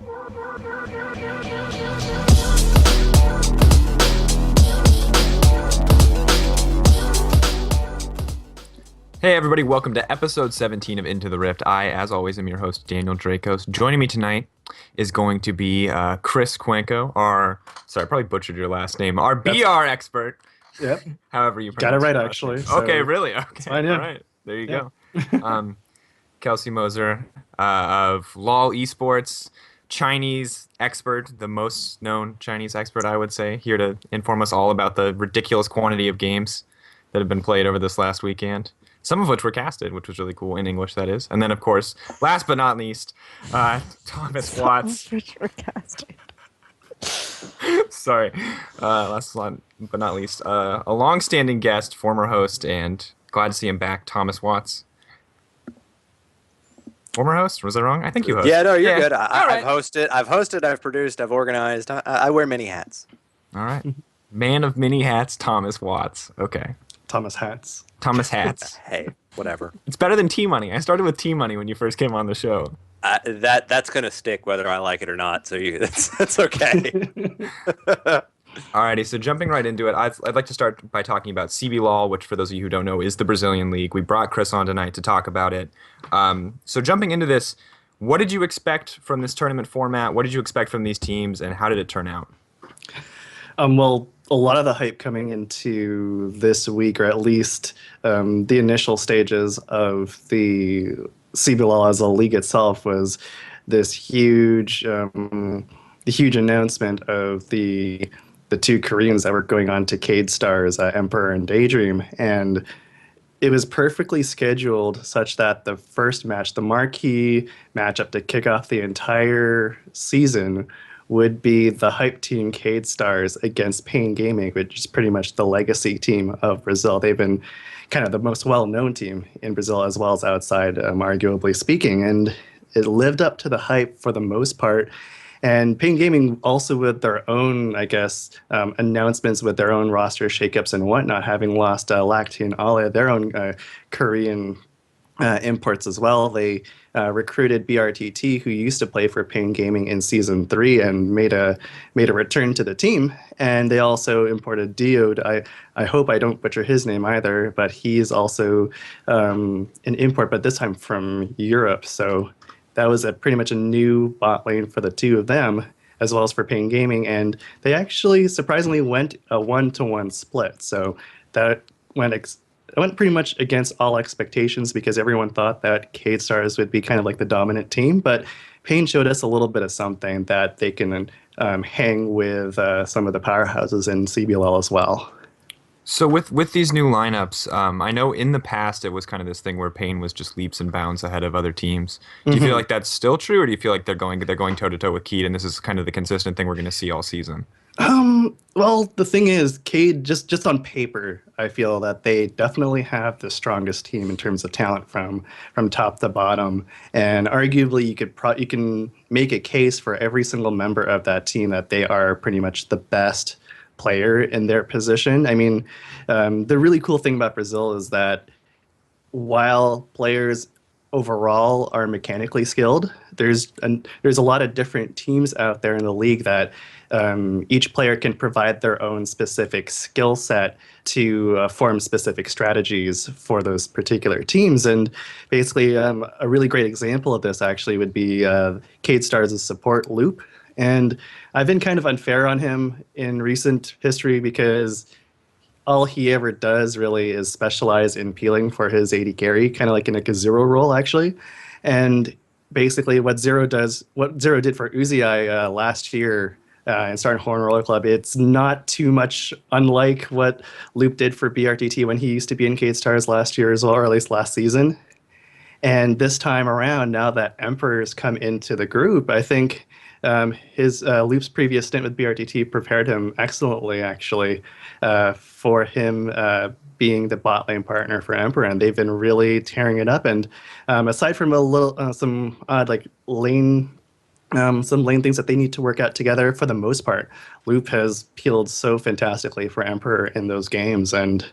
Hey everybody, welcome to episode 17 of Into the Rift. I, as always, am your host, Daniel Dracos. Joining me tonight is going to be Chris Cuenco, sorry, I probably butchered your last name, our BR expert. Yep. However you got it pronounce right, your last actually. name. So Okay, really? Okay, fine, yeah. all right. There you go. Kelsey Moser of LOL Esports, Chinese expert, the most known Chinese expert, I would say, here to inform us all about the ridiculous quantity of games that have been played over this last weekend. Some of which were casted, which was really cool, in English, that is. And then, of course, last but not least, Thomas Watts. Some of which were casted. Sorry. Last but not least, a long-standing guest, former host, and glad to see him back, Thomas Watts. Former host? Was I wrong? I think you hosted. Yeah, no, you're good. Right. I've hosted, I've produced, I've organized. I wear many hats. All right. Man of many hats, Thomas Watts. Okay. Thomas Hats. Thomas Hats. Hey, whatever. It's better than T-Money. I started with T-Money when you first came on the show. That's gonna stick whether I like it or not. So that's okay. Alrighty, so jumping right into it, I'd like to start by talking about CBLoL, which for those of you who don't know is the Brazilian league. We brought Chris on tonight to talk about it. So jumping into this, what did you expect from this tournament format? What did you expect from these teams, and how did it turn out? Well, a lot of the hype coming into this week, or at least the initial stages of the CBLoL as a league itself, was this huge announcement of the two Koreans that were going on to Cade Stars, Emperor and Daydream, and it was perfectly scheduled such that the first match, the marquee matchup to kick off the entire season, would be the hype team Cade Stars against Pain Gaming, which is pretty much the legacy team of Brazil. They've been kind of the most well-known team in Brazil, as well as outside, arguably speaking, and it lived up to the hype for the most part. And Pain Gaming also with their own, I guess, announcements with their own roster shakeups and whatnot, having lost Lacti and Ale, their own Korean imports as well. They recruited BRTT, who used to play for Pain Gaming in Season 3 and made a return to the team. And they also imported Diode. I hope I don't butcher his name either, but he's also an import, but this time from Europe. So that was pretty much a new bot lane for the two of them, as well as for Pain Gaming. And they actually surprisingly went a 1-to-1 split. So that went pretty much against all expectations, because everyone thought that Cade Stars would be kind of like the dominant team. But Pain showed us a little bit of something that they can hang with some of the powerhouses in CBLoL as well. So with these new lineups, I know in the past it was kind of this thing where Pain was just leaps and bounds ahead of other teams. Do you feel like that's still true, or do you feel like they're going toe-to-toe with Cade, and this is kind of the consistent thing we're going to see all season? Well, the thing is, Cade, just on paper, I feel that they definitely have the strongest team in terms of talent from top to bottom. And arguably, you can make a case for every single member of that team that they are pretty much the best player in their position. I mean, the really cool thing about Brazil is that while players overall are mechanically skilled, there's a lot of different teams out there in the league that each player can provide their own specific skill set to form specific strategies for those particular teams. And basically, a really great example of this actually would be Cade Stars' support Loop. And I've been kind of unfair on him in recent history, because all he ever does really is specialize in peeling for his AD carry, kind of like in a Zero role, actually. And basically what Zero did for Uzi last year in starting Horn Roller Club, it's not too much unlike what Loop did for BRTT when he used to be in Cade Stars last year as well, or at least last season. And this time around, now that Emperor's come into the group, I think his Loop's previous stint with BRTT prepared him excellently, actually, for him being the bot lane partner for Emperor, and they've been really tearing it up. And aside from some odd some lane things that they need to work out together, for the most part, Loop has peeled so fantastically for Emperor in those games, and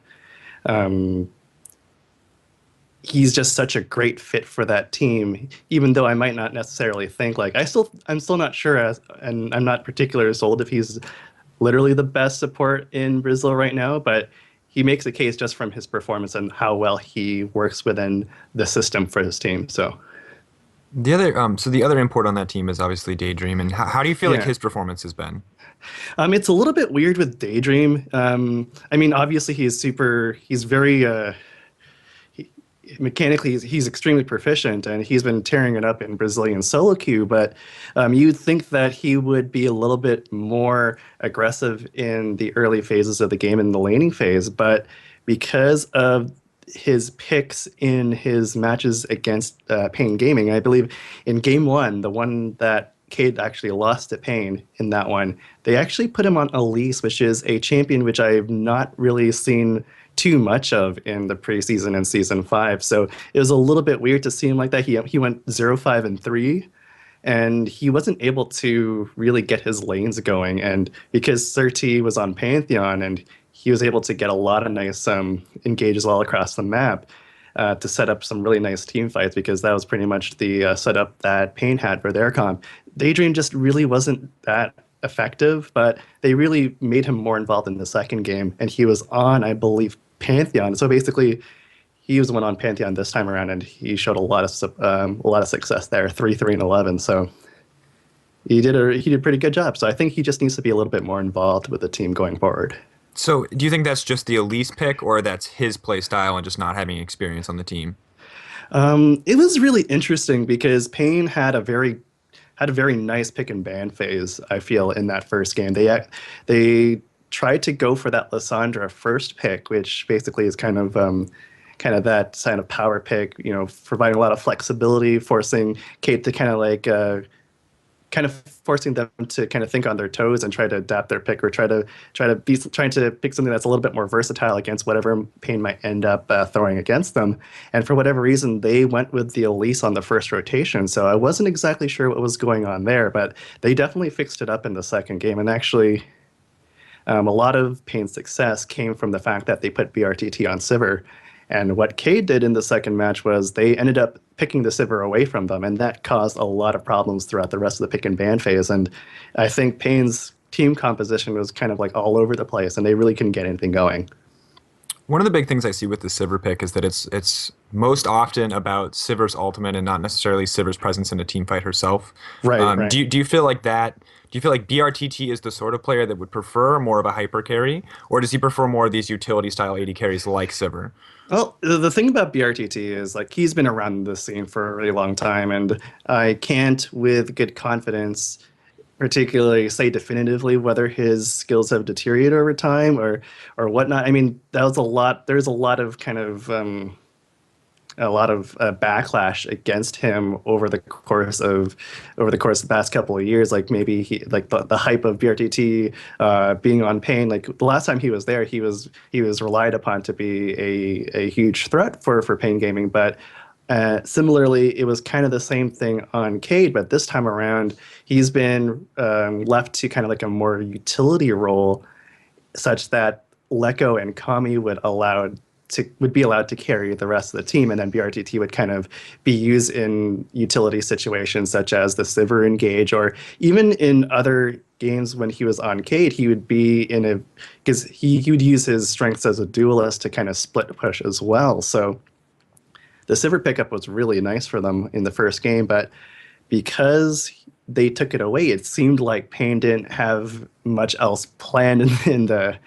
he's just such a great fit for that team, even though I might not necessarily think like I'm still not sure and I'm not particularly sold if he's literally the best support in Brazil right now, but he makes a case just from his performance and how well he works within the system for his team. So the other import on that team is obviously Daydream, and how do you feel like yeah. his performance has been? It's a little bit weird with Daydream. I mean, obviously he's very mechanically he's extremely proficient and he's been tearing it up in Brazilian solo queue, but you'd think that he would be a little bit more aggressive in the early phases of the game in the laning phase, but because of his picks in his matches against Pain Gaming, I believe in game one, the one that Cade actually lost to Pain in that one, they actually put him on Elise, which is a champion which I've not really seen too much of in the preseason and season 5. So it was a little bit weird to see him like that. He went 0-5-3, and he wasn't able to really get his lanes going. And because Surti was on Pantheon and he was able to get a lot of nice engages all across the map to set up some really nice team fights, because that was pretty much the setup that Pain had for their comp. Daydream just really wasn't that effective, but they really made him more involved in the second game, and he was on, I believe, Pantheon. So basically, he was the one on Pantheon this time around, and he showed a lot of success there, 3-3-11. So he did a pretty good job. So I think he just needs to be a little bit more involved with the team going forward. So do you think that's just the Elise pick, or that's his play style and just not having experience on the team? It was really interesting because Pain had a very nice pick and ban phase, I feel, in that first game. They tried to go for that Lissandra first pick, which basically is kind of that kind of power pick, providing a lot of flexibility, forcing Kate to forcing them to kind of think on their toes and try to adapt their pick, or trying to pick something that's a little bit more versatile against whatever Pain might end up throwing against them. And for whatever reason, they went with the Elise on the first rotation. So I wasn't exactly sure what was going on there, but they definitely fixed it up in the second game. And actually, a lot of Pain's success came from the fact that they put BRTT on Sivir. And what Cade did in the second match was they ended up picking the Sivir away from them, and that caused a lot of problems throughout the rest of the pick and ban phase. And I think Pain's team composition was kind of like all over the place, and they really couldn't get anything going. One of the big things I see with the Sivir pick is that it's most often about Sivir's ultimate and not necessarily Sivir's presence in a team fight herself. Right. Do you feel like that? Do you feel like BRTT is the sort of player that would prefer more of a hyper carry, or does he prefer more of these utility style AD carries like Sivir? Well, the thing about BRTT is like he's been around the scene for a really long time, and I can't with good confidence particularly say definitively whether his skills have deteriorated over time or whatnot. I mean, there's a lot of kind of backlash against him over the course of the past couple of years. Like maybe the hype of BRTT being on Pain. Like the last time he was there, he was relied upon to be a huge threat for Pain Gaming. But similarly, it was kind of the same thing on Cade. But this time around, he's been left to kind of like a more utility role, such that Leko and Kami would be allowed to carry the rest of the team, and then BRTT would kind of be used in utility situations such as the Sivir engage, or even in other games when he was on Cade, he would be because he would use his strengths as a duelist to kind of split push as well. So the Sivir pickup was really nice for them in the first game, but because they took it away, it seemed like Pain didn't have much else planned in the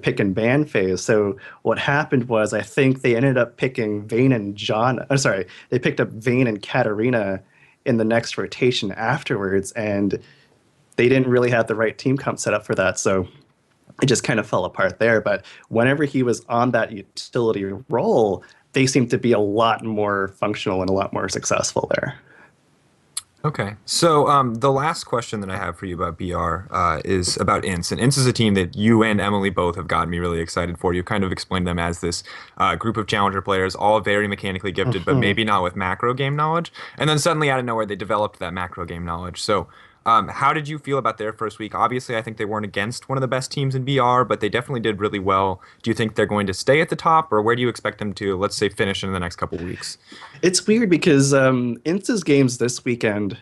pick and ban phase. So what happened was, I think they ended up picking Vayne and John. I'm sorry, they picked up Vayne and Katarina in the next rotation afterwards, and they didn't really have the right team comp set up for that. So it just kind of fell apart there. But whenever he was on that utility role, they seemed to be a lot more functional and a lot more successful there. Okay, so the last question that I have for you about BR is about INTZ. And INTZ is a team that you and Emily both have gotten me really excited for. You kind of explained them as this group of challenger players, all very mechanically gifted, but maybe not with macro game knowledge. And then suddenly out of nowhere, they developed that macro game knowledge. So How did you feel about their first week? Obviously, I think they weren't against one of the best teams in BR, but they definitely did really well. Do you think they're going to stay at the top, or where do you expect them to, let's say, finish in the next couple weeks? It's weird because INTZ's games this weekend,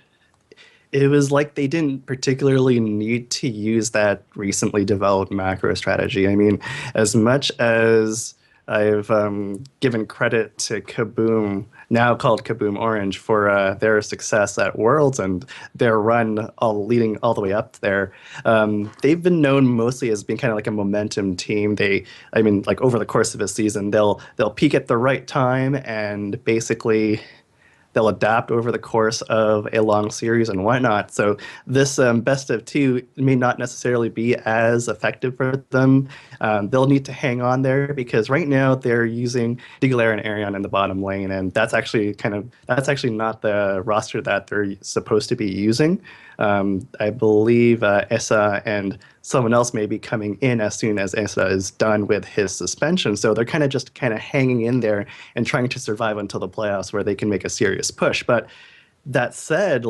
it was like they didn't particularly need to use that recently developed macro strategy. I mean, as much as I've given credit to Kaboom, now called Kaboom Orange, for their success at Worlds and their run all leading all the way up there, they've been known mostly as being kind of like a momentum team. I mean, like over the course of a season, they'll peak at the right time and basically they'll adapt over the course of a long series and whatnot. So this best of two may not necessarily be as effective for them. They'll need to hang on there because right now they're using Digalera and Arion in the bottom lane, and that's actually not the roster that they're supposed to be using. I believe Essa and someone else may be coming in as soon as Essa is done with his suspension. So they're kind of hanging in there and trying to survive until the playoffs where they can make a serious push. But that said,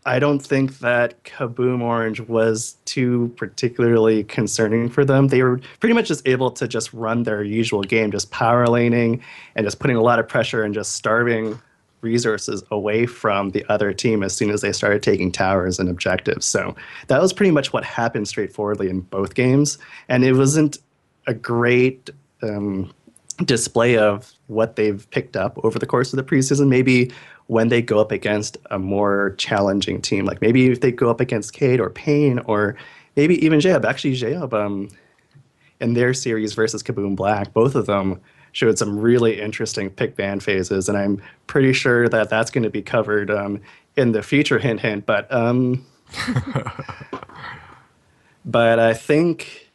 I don't think that Kaboom Orange was too particularly concerning for them. They were pretty much just able to just run their usual game, just power laning and just putting a lot of pressure and just starving resources away from the other team as soon as they started taking towers and objectives. So that was pretty much what happened straightforwardly in both games. And it wasn't a great display of what they've picked up over the course of the preseason. Maybe when they go up against a more challenging team, like maybe if they go up against Cade or Pain or maybe even Jayob. Actually, Jayob in their series versus Kaboom Black, both of them showed some really interesting pick ban phases, and I'm pretty sure that that's going to be covered in the future. Hint, hint. But I think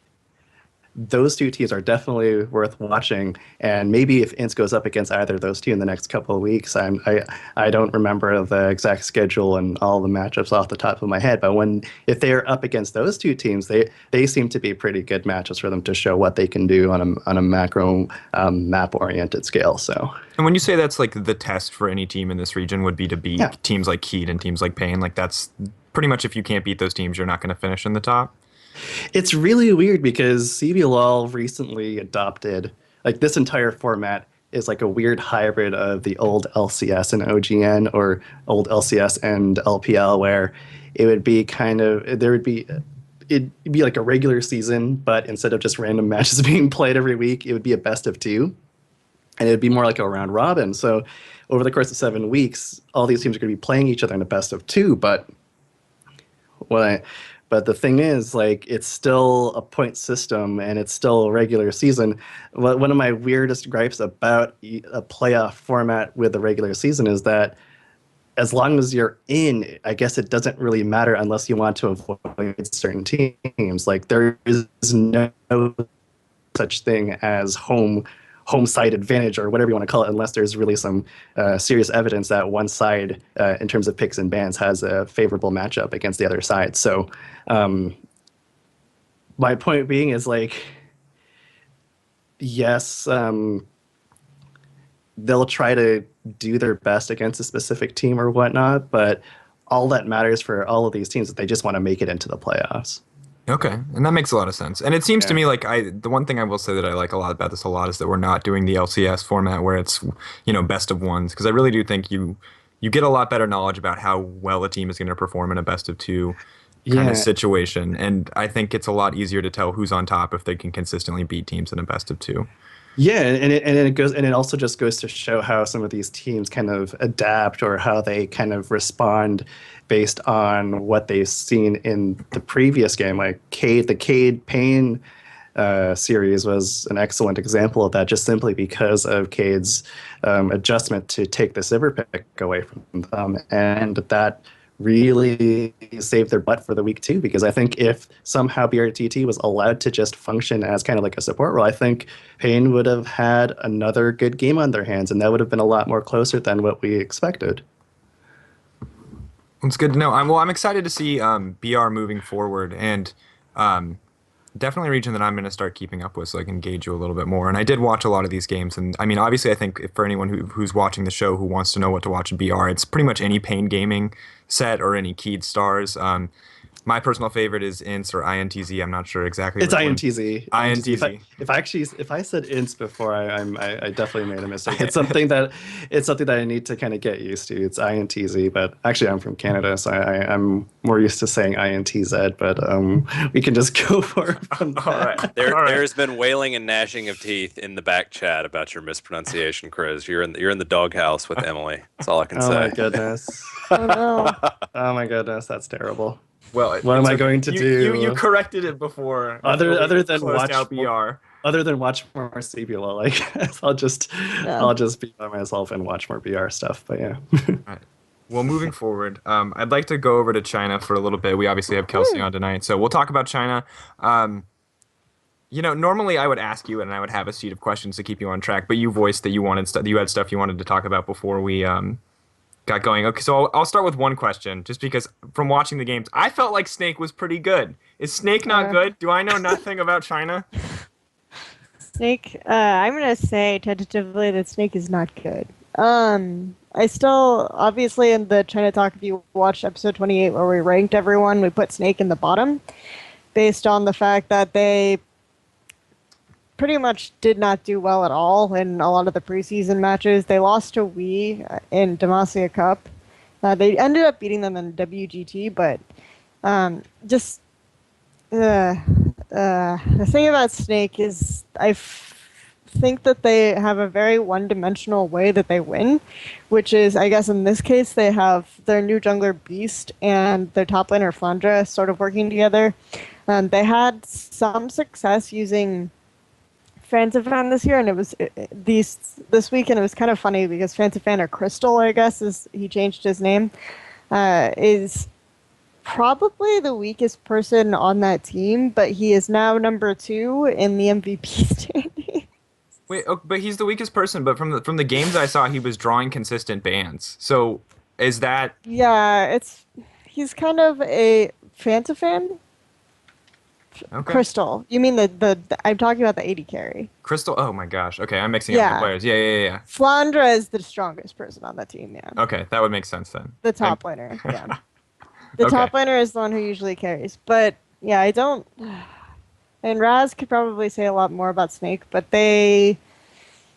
those two teams are definitely worth watching. And maybe if INTZ goes up against either of those two in the next couple of weeks, I don't remember the exact schedule and all the matchups off the top of my head. But if they're up against those two teams, they seem to be pretty good matchups for them to show what they can do on a macro map oriented scale. So. And when you say that's like the test for any team in this region would be to beat Yeah. teams like Keed and teams like Pain, like that's pretty much if you can't beat those teams, you're not going to finish in the top. It's really weird because CBLoL recently adopted, like this entire format is like a weird hybrid of the old LCS and OGN or old LCS and LPL where it would be it'd be like a regular season, but instead of just random matches being played every week, it would be a best of two. And it would be more like a round robin. So over the course of 7 weeks, all these teams are going to be playing each other in a best of two. But the thing is, like, it's still a point system and it's still a regular season. One of my weirdest gripes about a playoff format with a regular season is that as long as you're in, I guess it doesn't really matter unless you want to avoid certain teams. Like, there is no such thing as home side advantage or whatever you want to call it, unless there's really some serious evidence that one side, in terms of picks and bans, has a favorable matchup against the other side. So my point being is, like, yes, they'll try to do their best against a specific team or whatnot, but all that matters for all of these teams is that they just want to make it into the playoffs. Okay, and that makes a lot of sense. And it seems to Yeah. me like the one thing I will say that I like a lot about this a lot is that we're not doing the LCS format where it's, best of ones, because I really do think you get a lot better knowledge about how well a team is going to perform in a best of two kind Yeah. of situation. And I think it's a lot easier to tell who's on top if they can consistently beat teams in a best of two. Yeah, and it also just goes to show how some of these teams kind of adapt or how they kind of respond based on what they've seen in the previous game. Like the Cade Pain series was an excellent example of that, just simply because of Cade's adjustment to take the Sivir pick away from them, and that really saved their butt for the week too. Because I think if somehow BRTT was allowed to just function as kind of like a support role, I think Pain would have had another good game on their hands, and that would have been a lot more closer than what we expected. It's good to know. I'm excited to see BR moving forward, and definitely a region that I'm going to start keeping up with so I can gauge you a little bit more. And I did watch a lot of these games. And I mean, obviously, I think for anyone who's watching the show who wants to know what to watch in BR, it's pretty much any Pain Gaming set or any Keyed Stars. My personal favorite is INTZ or INTZ. I'm not sure exactly It's which one. INTZ. INTZ. If I said ints before, I definitely made a mistake. It's something that I need to kind of get used to. It's INTZ, but actually I'm from Canada, so I'm more used to saying INTZ. But we can just go for it from that. All right. There, All right. There's been wailing and gnashing of teeth in the back chat about your mispronunciation, Chris. You're in the doghouse with Emily. That's all I can Oh say. my goodness. Oh no. Oh my goodness, that's terrible. Well, What am I going to do? You corrected it before. Other than closed watch out BR. Other than watch more CBLoL, I guess I'll just be by myself and watch more BR stuff. But yeah. Right. Well, moving forward, I'd like to go over to China for a little bit. We obviously have Kelsey on tonight, so we'll talk about China. Normally I would ask you, and I would have a sheet of questions to keep you on track. But you voiced that you had stuff you wanted to talk about before we got going. Okay, so I'll start with one question, just because from watching the games, I felt like Snake was pretty good. Is Snake not good? Do I know nothing about China? Snake, I'm gonna say tentatively that Snake is not good. I still, obviously, in the China Talk, if you watched episode 28 where we ranked everyone, we put Snake in the bottom based on the fact that they pretty much did not do well at all in a lot of the preseason matches. They lost to Wii in Demacia Cup. They ended up beating them in WGT, but the thing about Snake is think that they have a very one-dimensional way that they win, which is, I guess in this case, they have their new jungler Beast and their top laner Flandra sort of working together. They had some success using Fansifan this year, and it was this weekend. It was kind of funny because Fansifan, or Crystal, I guess, he changed his name, is probably the weakest person on that team, but he is now number 2 in the MVP standing. Wait, but he's the weakest person. But from the games I saw, he was drawing consistent bans. So is that? Yeah, he's kind of a Fansifan. Okay. Crystal. You mean the I'm talking about the 80 carry. Crystal? Oh my gosh. Okay, I'm mixing up the players. Yeah. Flandra is the strongest person on that team, yeah. Okay, that would make sense then. The top laner, yeah. The top laner is the one who usually carries. But, yeah, I don't... And Raz could probably say a lot more about Snake, but they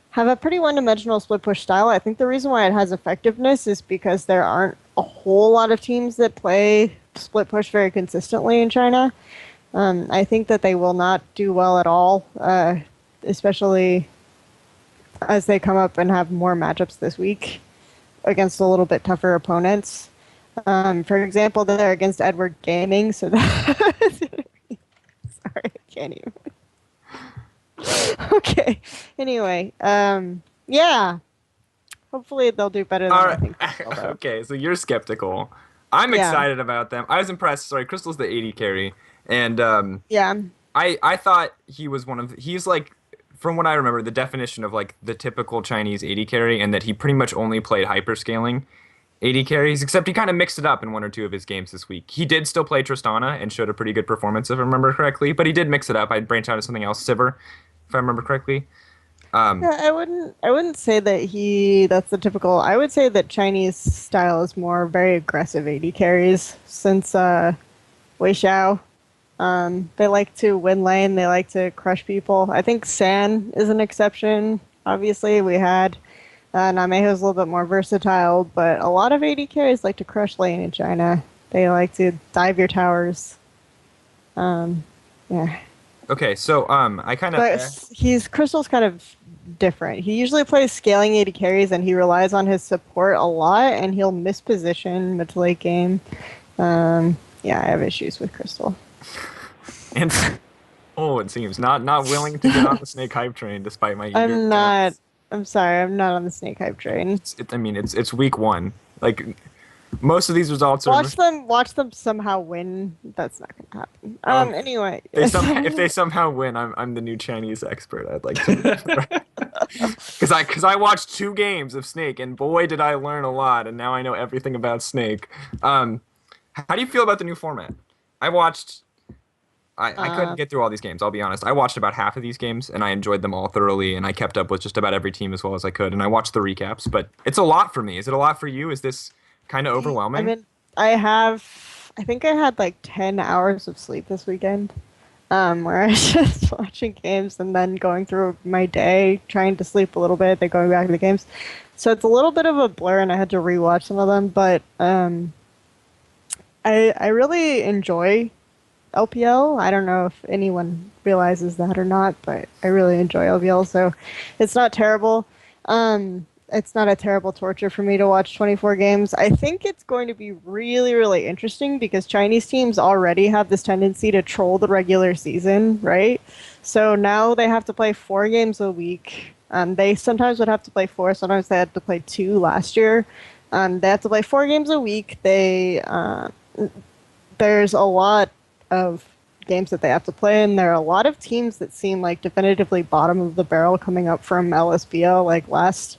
have a pretty one-dimensional split push style. I think the reason why it has effectiveness is because there aren't a whole lot of teams that play split push very consistently in China. I think that they will not do well at all, especially as they come up and have more matchups this week against a little bit tougher opponents. For example, they're against Edward Gaming, so that... Sorry, I can't even. Okay, anyway, yeah. Hopefully they'll do better than I think. Okay, so you're skeptical. I'm excited about them. I was impressed. Sorry, Crystal's the 80 carry. And I thought he was he's like, from what I remember, the definition of like the typical Chinese 80 carry, and that he pretty much only played hyperscaling 80 carries, except he kind of mixed it up in one or two of his games this week. He did still play Tristana and showed a pretty good performance, if I remember correctly, but he did mix it up. I'd branch out to something else, Sivir, if I remember correctly. Yeah, I wouldn't say that that's the typical. I would say that Chinese style is more very aggressive 80 carries since Wei Xiao. They like to win lane. They like to crush people. I think San is an exception. Obviously, we had Nameho's a little bit more versatile, but a lot of 80 carries like to crush lane in China. They like to dive your towers. Yeah. Okay, so I kind of. But Crystal's kind of different. He usually plays scaling 80 carries, and he relies on his support a lot, and he'll miss position mid to late game. Yeah, I have issues with Crystal. And it seems not willing to get on the Snake hype train despite my. I'm not. I'm sorry, I'm not on the Snake hype train. It's week 1. Like most of these results are. Watch them somehow win. That's not gonna happen. Anyway, if they somehow win, I'm the new Chinese expert. I'd like to. Because I watched 2 games of Snake, and boy did I learn a lot, and now I know everything about Snake. How do you feel about the new format? I watched I couldn't get through all these games, I'll be honest. I watched about half of these games, and I enjoyed them all thoroughly, and I kept up with just about every team as well as I could, and I watched the recaps, but it's a lot for me. Is it a lot for you? Is this kind of overwhelming? I mean, I think I had like 10 hours of sleep this weekend, where I was just watching games and then going through my day, trying to sleep a little bit, then going back to the games. So it's a little bit of a blur, and I had to rewatch some of them, but I really enjoy LPL. I don't know if anyone realizes that or not, but I really enjoy LPL, so it's not terrible. It's not a terrible torture for me to watch 24 games. I think it's going to be really, really interesting because Chinese teams already have this tendency to troll the regular season, right? So now they have to play 4 games a week. They sometimes would have to play 4, sometimes they had to play 2 last year. They have to play 4 games a week. There's a lot of games that they have to play, and there are a lot of teams that seem like definitively bottom of the barrel coming up from LSBL. Like last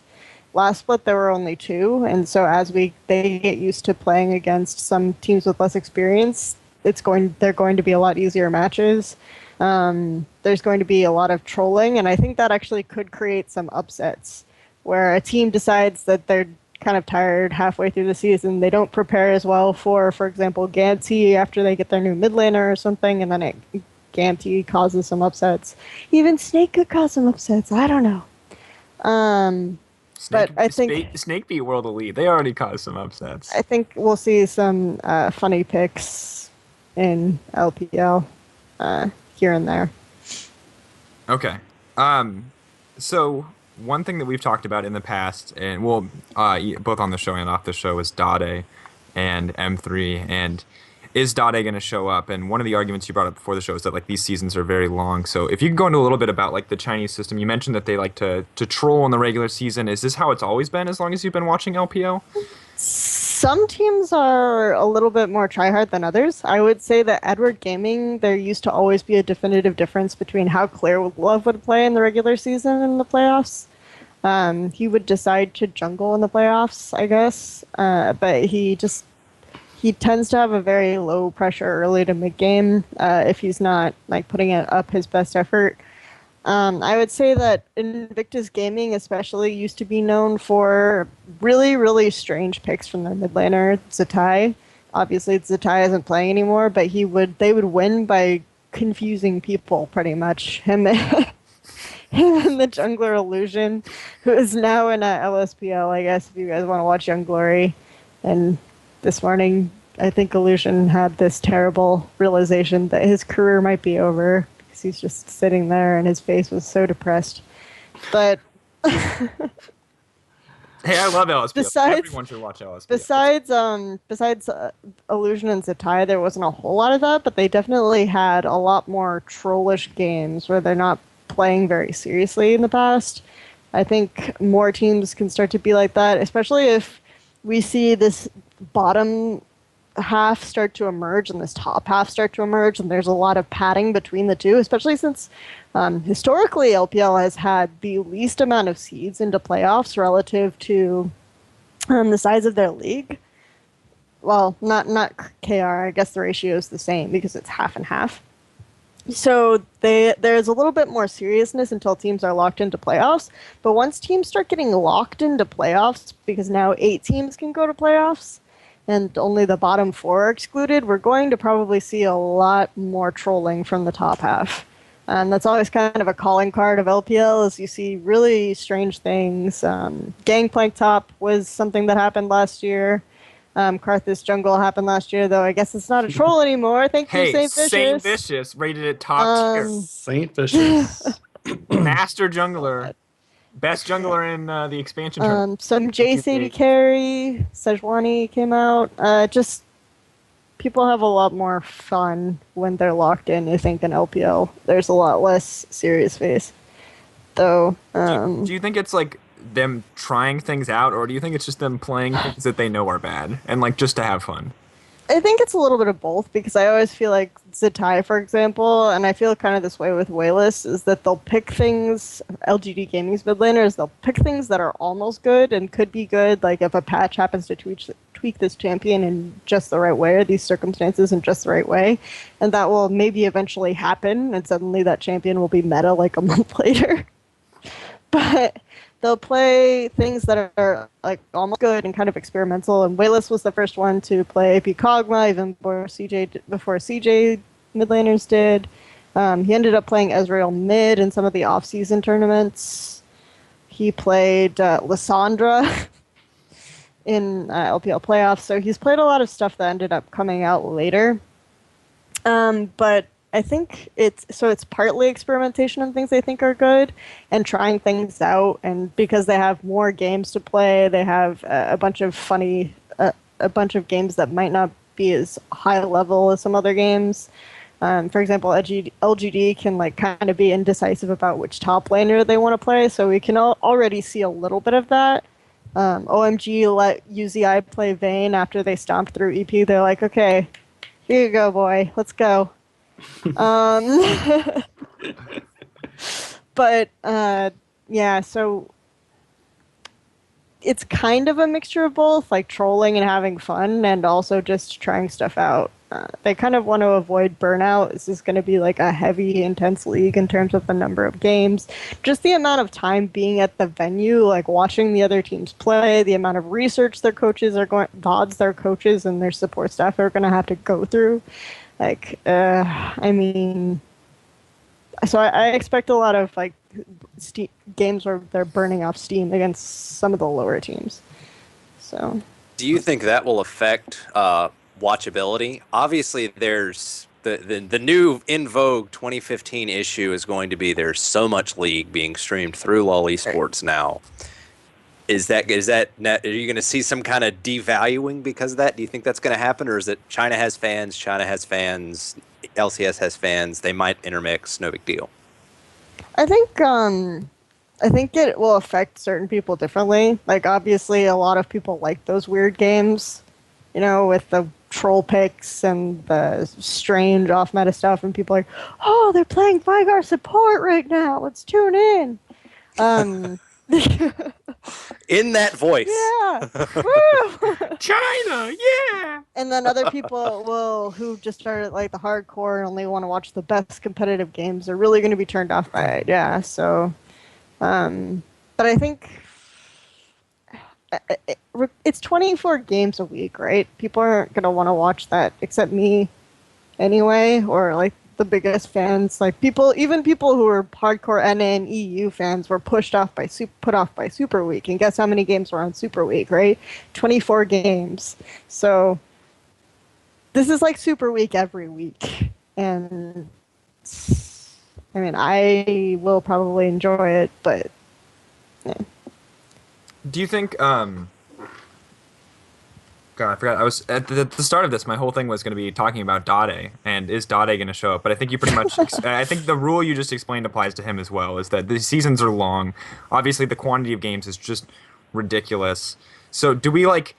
split there were only 2, and so as they get used to playing against some teams with less experience, they're going to be a lot easier matches. There's going to be a lot of trolling, and I think that actually could create some upsets where a team decides that they're kind of tired halfway through the season. They don't prepare as well for example, Ganti after they get their new mid laner or something, and then Ganti causes some upsets. Even Snake could cause some upsets. I don't know. But I think Snake beat World Elite. They already caused some upsets. I think we'll see some funny picks in LPL here and there. Okay. So one thing that we've talked about in the past, and both on the show and off the show, is Dade and M3, and is Dade going to show up? And one of the arguments you brought up before the show is that like these seasons are very long. So if you can go into a little bit about like the Chinese system, you mentioned that they like to troll in the regular season. Is this how it's always been as long as you've been watching LPL? Some teams are a little bit more tryhard than others. I would say that Edward Gaming, there used to always be a definitive difference between how Clearlove would play in the regular season and the playoffs. He would decide to jungle in the playoffs, I guess, but he tends to have a very low pressure early to mid game if he's not like putting up his best effort. I would say that Invictus Gaming especially used to be known for really, really strange picks from their mid laner, Zatai. Obviously, Zatai isn't playing anymore, but they would win by confusing people pretty much. Him and the jungler Illusion, who is now in LSPL, I guess, if you guys want to watch Young Glory. And this morning, I think Illusion had this terrible realization that his career might be over because he's just sitting there and his face was so depressed. But hey, I love LSPL. Everyone should watch LSPL. Besides Illusion and Zatai, there wasn't a whole lot of that, but they definitely had a lot more trollish games where they're not playing very seriously in the past. I think more teams can start to be like that, especially if we see this bottom half start to emerge and this top half start to emerge, and there's a lot of padding between the two, especially since historically LPL has had the least amount of seeds into playoffs relative to the size of their league. Well, not KR, I guess the ratio is the same because it's half and half. So there's a little bit more seriousness until teams are locked into playoffs. But once teams start getting locked into playoffs, because now 8 teams can go to playoffs, and only the bottom 4 are excluded, we're going to probably see a lot more trolling from the top half. And that's always kind of a calling card of LPL, is you see really strange things. Gangplank top was something that happened last year. Karthus Jungle happened last year, though I guess it's not a troll anymore. Thank you, Saint Vicious. Saint Vicious rated it top tier. Saint Vicious. Master jungler. Best jungler in the expansion tournament. Some J-Sadie carry, Sejuani came out. Just people have a lot more fun when they're locked in, I think, in LPL. There's a lot less serious face. Though. Do you think it's like them trying things out, or do you think it's just them playing things that they know are bad and like just to have fun? I think it's a little bit of both, because I always feel like Zatai, for example, and I feel kind of this way with Wayless, is that they'll pick things, LGD Gaming's mid laners, they'll pick things that are almost good and could be good, like if a patch happens to tweak tweak this champion in just the right way, or these circumstances in just the right way, and that will maybe eventually happen, and suddenly that champion will be meta like a month later. But they'll play things that are like almost good and kind of experimental. And Wayless was the first one to play AP Kog'Maw even before CJ mid laners did. He ended up playing Ezreal mid in some of the off-season tournaments. He played Lissandra in LPL playoffs. So he's played a lot of stuff that ended up coming out later. But I think it's partly experimentation and things they think are good and trying things out. And because they have more games to play, they have a bunch of games that might not be as high level as some other games. For example, LGD can like kind of be indecisive about which top laner they want to play. So we can already see a little bit of that. OMG let UZI play Vayne after they stomped through EP. They're like, okay, here you go, boy. Let's go. But yeah, so it's kind of a mixture of both, like trolling and having fun, and also just trying stuff out. They kind of want to avoid burnout. This is going to be like a heavy, intense league in terms of the number of games. Just the amount of time being at the venue, like watching the other teams play, the amount of research their coaches are going, VODs their coaches and their support staff are going to have to go through. Like, I mean, so I expect a lot of like games where they're burning off steam against some of the lower teams. So, do you think that will affect watchability? Obviously, there's the new in vogue 2015 issue is going to be there's so much league being streamed through LoL esports now. Is that are you going to see some kind of devaluing because of that? Do you think that's going to happen, or is it China has fans, LCS has fans, they might intermix, no big deal? I think it will affect certain people differently. Like obviously, a lot of people like those weird games, you know, with the troll picks and the strange off-meta stuff, and people are like, oh, they're playing Vigar support right now. Let's tune in. In that voice. Yeah. China, yeah. And then other people who just started like the hardcore and only want to watch the best competitive games are really going to be turned off by it. Yeah. So, but I think it's 24 games a week, right? People aren't going to want to watch that except me anyway, or like the biggest fans, like even people who are hardcore NA and EU fans were put off by Super Week, and guess how many games were on Super Week, right? 24 games. So this is like Super Week every week, and I mean, I will probably enjoy it, but yeah. Do you think God, I forgot. I was at the start of this. My whole thing was going to be talking about Dade, and is Dade going to show up? But I think you pretty much. I think the rule you just explained applies to him as well. Is that the seasons are long. Obviously, the quantity of games is just ridiculous. So, do we like?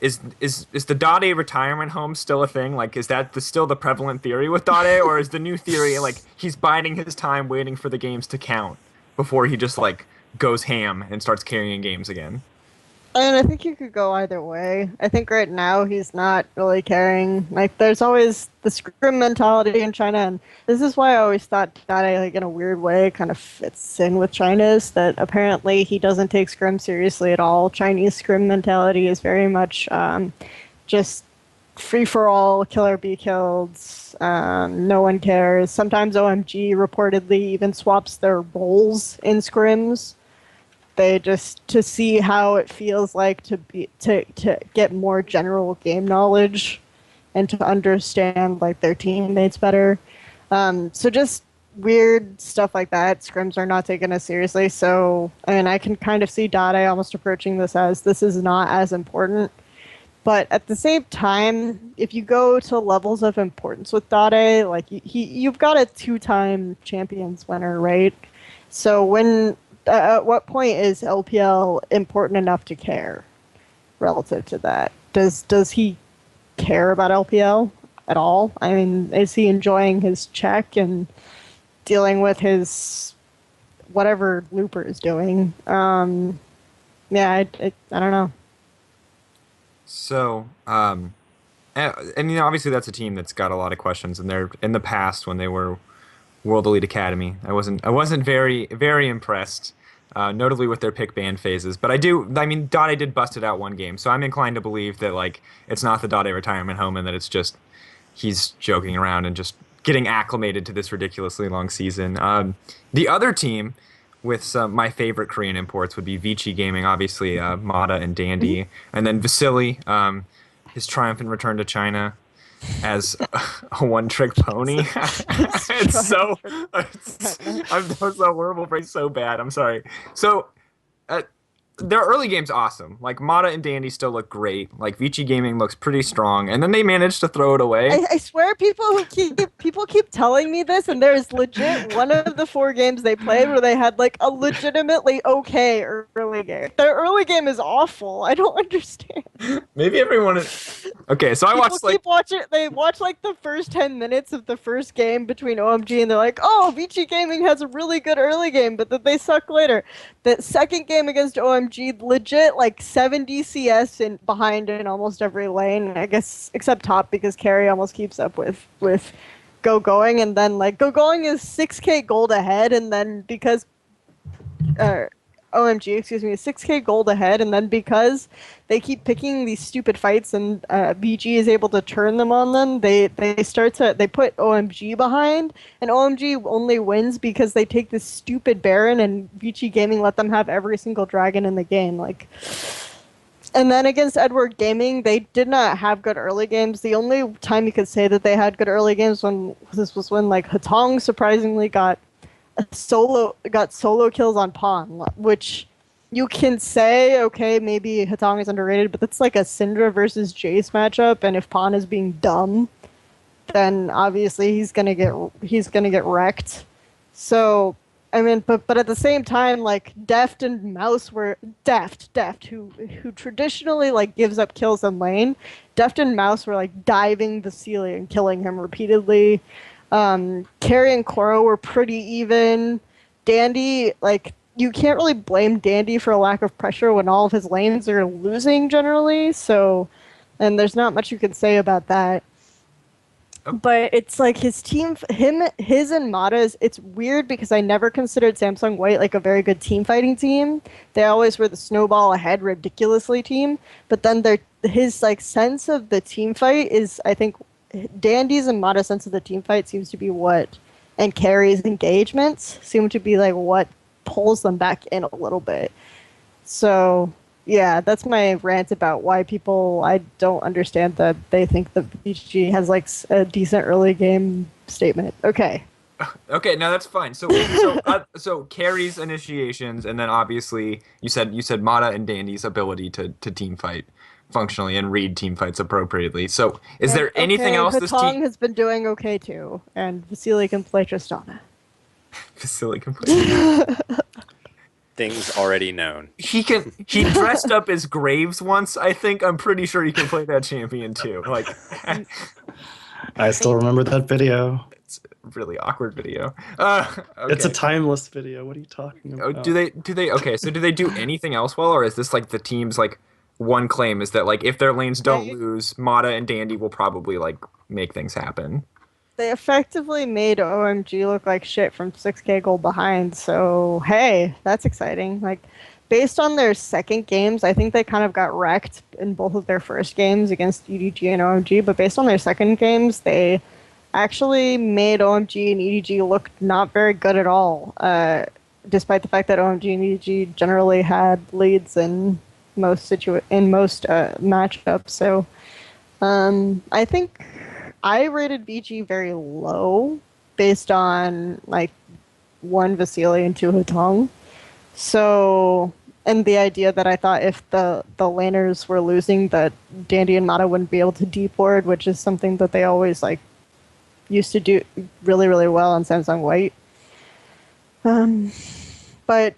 Is the Dade retirement home still a thing? Like, is that still the prevalent theory with Dade, or is the new theory like he's biding his time, waiting for the games to count before he just like goes ham and starts carrying games again? And I think you could go either way. I think right now he's not really caring. Like, there's always the scrim mentality in China, and this is why I always thought Dade, like in a weird way, kind of fits in with China's. That apparently he doesn't take scrim seriously at all. Chinese scrim mentality is very much just free for all, kill or be killed. No one cares. Sometimes OMG reportedly even swaps their roles in scrims. They just to see how it feels like to get more general game knowledge and to understand like their teammates better. So just weird stuff like that. Scrims are not taken as seriously. So I mean, I can kind of see Dade almost approaching this as this is not as important. But at the same time, if you go to levels of importance with Dade, like you've got a 2-time champions winner, right? So when at what point is LPL important enough to care relative to that? Does he care about LPL at all? I mean, is he enjoying his check and dealing with his whatever Looper is doing? Yeah, I don't know. So, and obviously that's a team that's got a lot of questions, and they're in the past when they were World Elite Academy. I wasn't very impressed, notably with their pick ban phases. But I mean, Dade did bust it out one game, so I'm inclined to believe that like it's not the Dade retirement home, and that it's just he's joking around and just getting acclimated to this ridiculously long season. The other team with my favorite Korean imports would be Vici Gaming, obviously Mata and Dandy, and then Vasily, his triumphant return to China as a one-trick pony. it's so that was a horrible phrase, so bad. I'm sorry. So their early game's awesome. Like Mata and Dandy still look great. Like Vici Gaming looks pretty strong, and then they managed to throw it away. I swear people keep telling me this, and there's legit one of the 4 games they played where they had like a legitimately okay early game. Their early game is awful. I don't understand. Maybe everyone is okay. So I watched like they watch like the first 10 minutes of the first game between OMG, and they're like, "Oh, Vici Gaming has a really good early game," but then they suck later. The second game against OMG, legit like 70 CS behind in almost every lane, I guess, except top because Carry almost keeps up with Go Going, and then like Go Going is 6k gold ahead, and then because OMG, excuse me, is 6k gold ahead, and then because they keep picking these stupid fights and BG is able to turn them on them, they put OMG behind, and OMG only wins because they take this stupid Baron, and Vici Gaming let them have every single dragon in the game. Like, and then against Edward Gaming, they did not have good early games. The only time you could say that they had good early games was when like Hatong surprisingly got solo kills on Pawn, which you can say, okay, maybe Hatong is underrated, but that's like a Syndra versus Jace matchup, and if Pawn is being dumb, then obviously he's gonna get wrecked. So I mean, but at the same time, like Deft and Mouse were Deft, who traditionally like gives up kills in lane. Deft and Mouse were like diving the ceiling and killing him repeatedly. Carry and Koro were pretty even. Dandy, like, you can't really blame Dandy for a lack of pressure when all of his lanes are losing generally, so, and there's not much you can say about that. But it's like his team, his and Mata's, it's weird because I never considered Samsung White like a very good team fighting team. They always were the snowball ahead ridiculously team, but then his like sense of the team fight is, I think, Dandy's and Mata's sense of the team fight seems to be and Carry's engagements seem to be like what pulls them back in a little bit. So yeah, that's my rant about why I don't understand that they think the BG has like a decent early game statement. Okay. Okay, now that's fine. So Carry's initiations, and then obviously you said Mata and Dandy's ability to team fight functionally and read team fights appropriately. So is there anything else this team has been doing okay too, and Vasily can play Tristana. Vasily can play. Things already known. He dressed up as Graves once, I think. I'm pretty sure he can play that champion too. Like I still remember that video. It's a really awkward video. Okay. It's a timeless video. What are you talking about? Oh, do they okay, so do they do anything else well, or is this like the team's like one claim is that like if their lanes don't lose, Mata and Dandy will probably like make things happen? They effectively made OMG look like shit from 6k gold behind, so hey, that's exciting. Like, based on their second games, I think they kind of got wrecked in both of their first games against EDG and OMG, but based on their second games, they actually made OMG and EDG look not very good at all, despite the fact that OMG and EDG generally had leads in most matchups. So I think I rated VG very low based on like 1 Vasily and 2 Hatong. So, and the idea that I thought if the laners were losing, that Dandy and Mata wouldn't be able to deboard, which is something that they always like used to do really, really well on Samsung White. But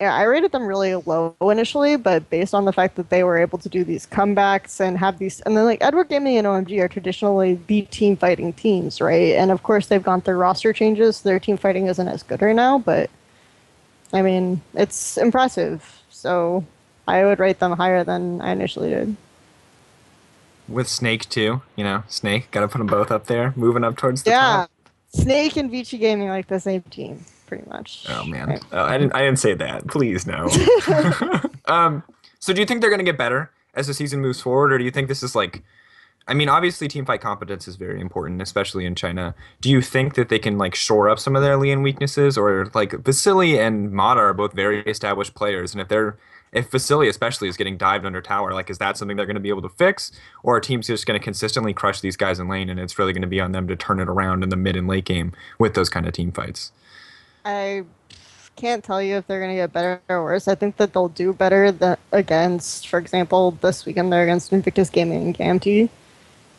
yeah, I rated them really low initially, but based on the fact that they were able to do these comebacks and have these, and then like Edward Gaming and OMG are traditionally the team fighting teams, right? And of course they've gone through roster changes, so their team fighting isn't as good right now, but I mean, it's impressive. So I would rate them higher than I initially did. with Snake too. You know, Snake. Got to put them both up there, moving up towards the Yeah, top. Snake and Vici Gaming like the same team, pretty much. Oh man, Right. I didn't say that. Please no. So do you think they're gonna get better as the season moves forward, or do you think this is like? I mean, obviously, team fight competence is very important, especially in China. Do you think that they can like shore up some of their Lian weaknesses, or like Vasily and Mata are both very established players, and if Vasily especially is getting dived under tower, like is that something they're going to be able to fix, or are teams just going to consistently crush these guys in lane, and it's really going to be on them to turn it around in the mid and late game with those kind of team fights? I can't tell you if they're going to get better or worse. I think that they'll do better against, for example, this weekend they're against Invictus Gaming and KMT.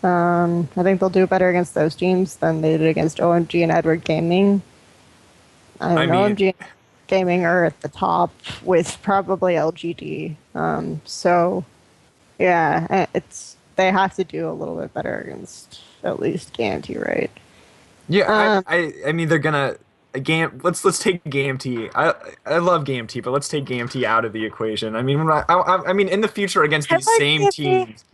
I think they'll do better against those teams than they did against OMG and Edward Gaming. I mean, OMG and Gaming are at the top with probably LGD. So, yeah, they have to do a little bit better against at least KMT, right? Yeah, I mean they're gonna let's take GameT. I love GameT, but let's take GameT out of the equation. I mean, I mean in the future against I these like same KMT. teams,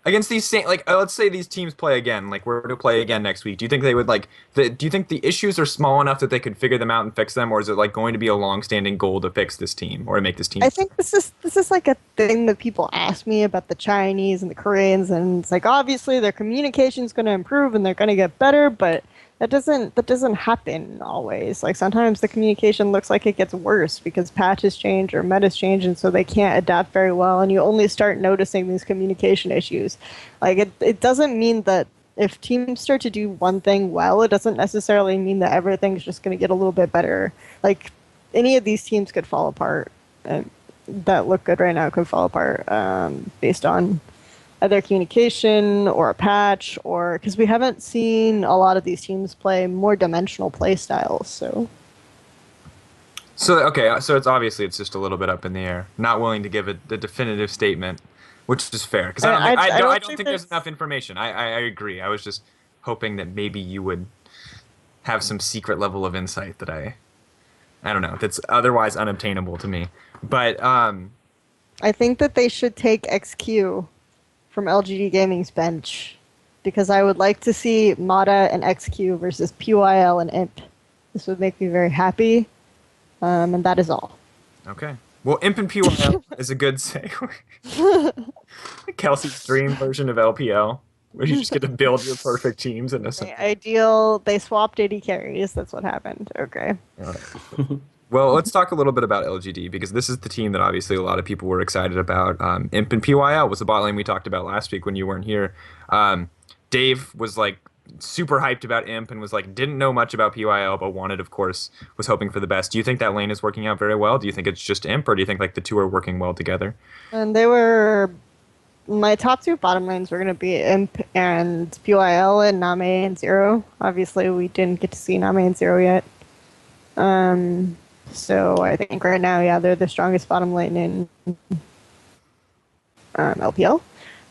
against these same like let's say these teams play again, like we're to play again next week. Do you think they would like do you think the issues are small enough that they could figure them out and fix them, or is it like going to be a long-standing goal to fix this team or to make this team? I think this is like a thing that people ask me about the Chinese and the Koreans, and it's like obviously their communication is going to improve and they're going to get better, but that doesn't happen always. Like sometimes the communication looks like it gets worse because patches change or metas change, and so they can't adapt very well, and you only start noticing these communication issues. Like it doesn't mean that if teams start to do one thing well, it doesn't necessarily mean that everything's just going to get a little bit better. Like any of these teams could fall apart, and that look good right now could fall apart based on either communication or a patch, or because we haven't seen a lot of these teams play more dimensional play styles. So okay, so it's just a little bit up in the air. Not willing to give it the definitive statement, which is fair because I don't think there's enough information. I agree. I was just hoping that maybe you would have some secret level of insight that I don't know, that's otherwise unobtainable to me. But I think that they should take XQ from LGD Gaming's bench because I would like to see Mata and XQ versus PYL and Imp. This would make me very happy, and that is all. okay. Well, Imp and PYL is a good segue. Kelsey's dream version of LPL, where you just get to build your perfect teams in a second. Ideal. They swapped AD carries. That's what happened. Okay. Well, let's talk a little bit about LGD because this is the team that obviously a lot of people were excited about. Imp and PYL was the bot lane we talked about last week when you weren't here. Dave was like super hyped about Imp and was like didn't know much about PYL but wanted, of course, was hoping for the best. Do you think that lane is working out very well? Do you think it's just Imp, or do you think like the two are working well together? And they were my top two bottom lanes were going to be Imp and PYL and Name and Zero. Obviously, we didn't get to see Name and Zero yet. So I think right now, yeah, they're the strongest bottom lane in LPL.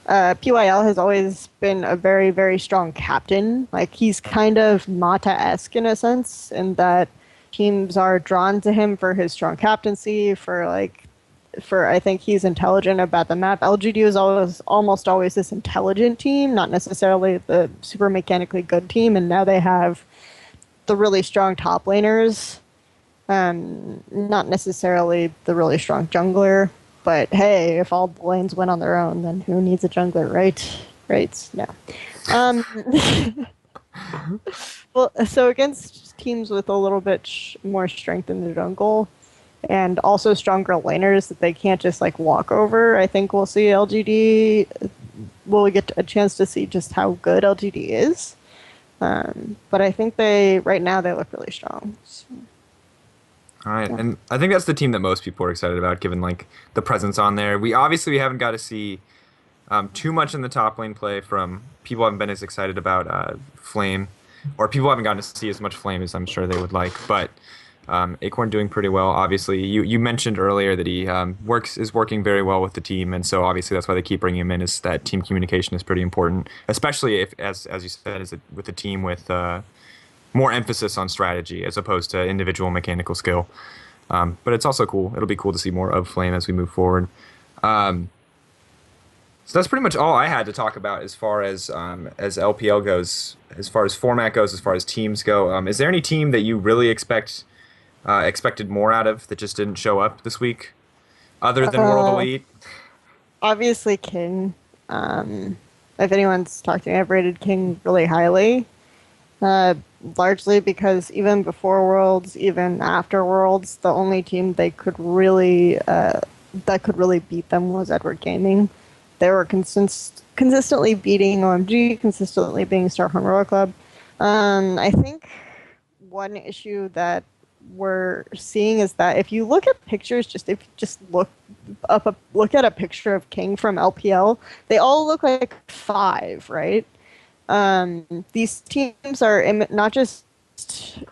PYL has always been a very, very strong captain. Like he's kind of Mata-esque in a sense, in that teams are drawn to him for his strong captaincy, for I think he's intelligent about the map. LGD is almost always this intelligent team, not necessarily the super mechanically good team, and now they have the really strong top laners. Not necessarily the really strong jungler, but hey, if all the lanes win on their own, then who needs a jungler, right? Right? No. Well, so against teams with a little bit more strength in the jungle, and also stronger laners that they can't just like walk over, I think we'll see LGD. We'll get a chance to see just how good LGD is. But I think right now they look really strong. So. All right, and I think that's the team that most people are excited about, given like the presence on there. We haven't got to see too much in the top lane play from people. Haven't been as excited about Flame, or people haven't gotten to see as much Flame as I'm sure they would like. But Acorn doing pretty well. Obviously, you mentioned earlier that he is working very well with the team, and so obviously that's why they keep bringing him in. Is that team communication is pretty important, especially if, as you said, with a team with more emphasis on strategy as opposed to individual mechanical skill. But it's also cool. It'll be cool to see more of Flame as we move forward. So that's pretty much all I had to talk about as LPL goes, as far as format goes, as far as teams go. Is there any team that you really expected more out of that just didn't show up this week, other than World Uh, Elite? Obviously, King. Um, if anyone's talked to me, I've rated King really highly. Uh, Largely because even before Worlds, even after Worlds, the only team they could really that could really beat them was Edward Gaming. They were consistently beating OMG, consistently beating Star Royal Club. I think one issue that we're seeing is that if you look at pictures, if you just look at a picture of King from LPL, they all look like five, right? These teams are not just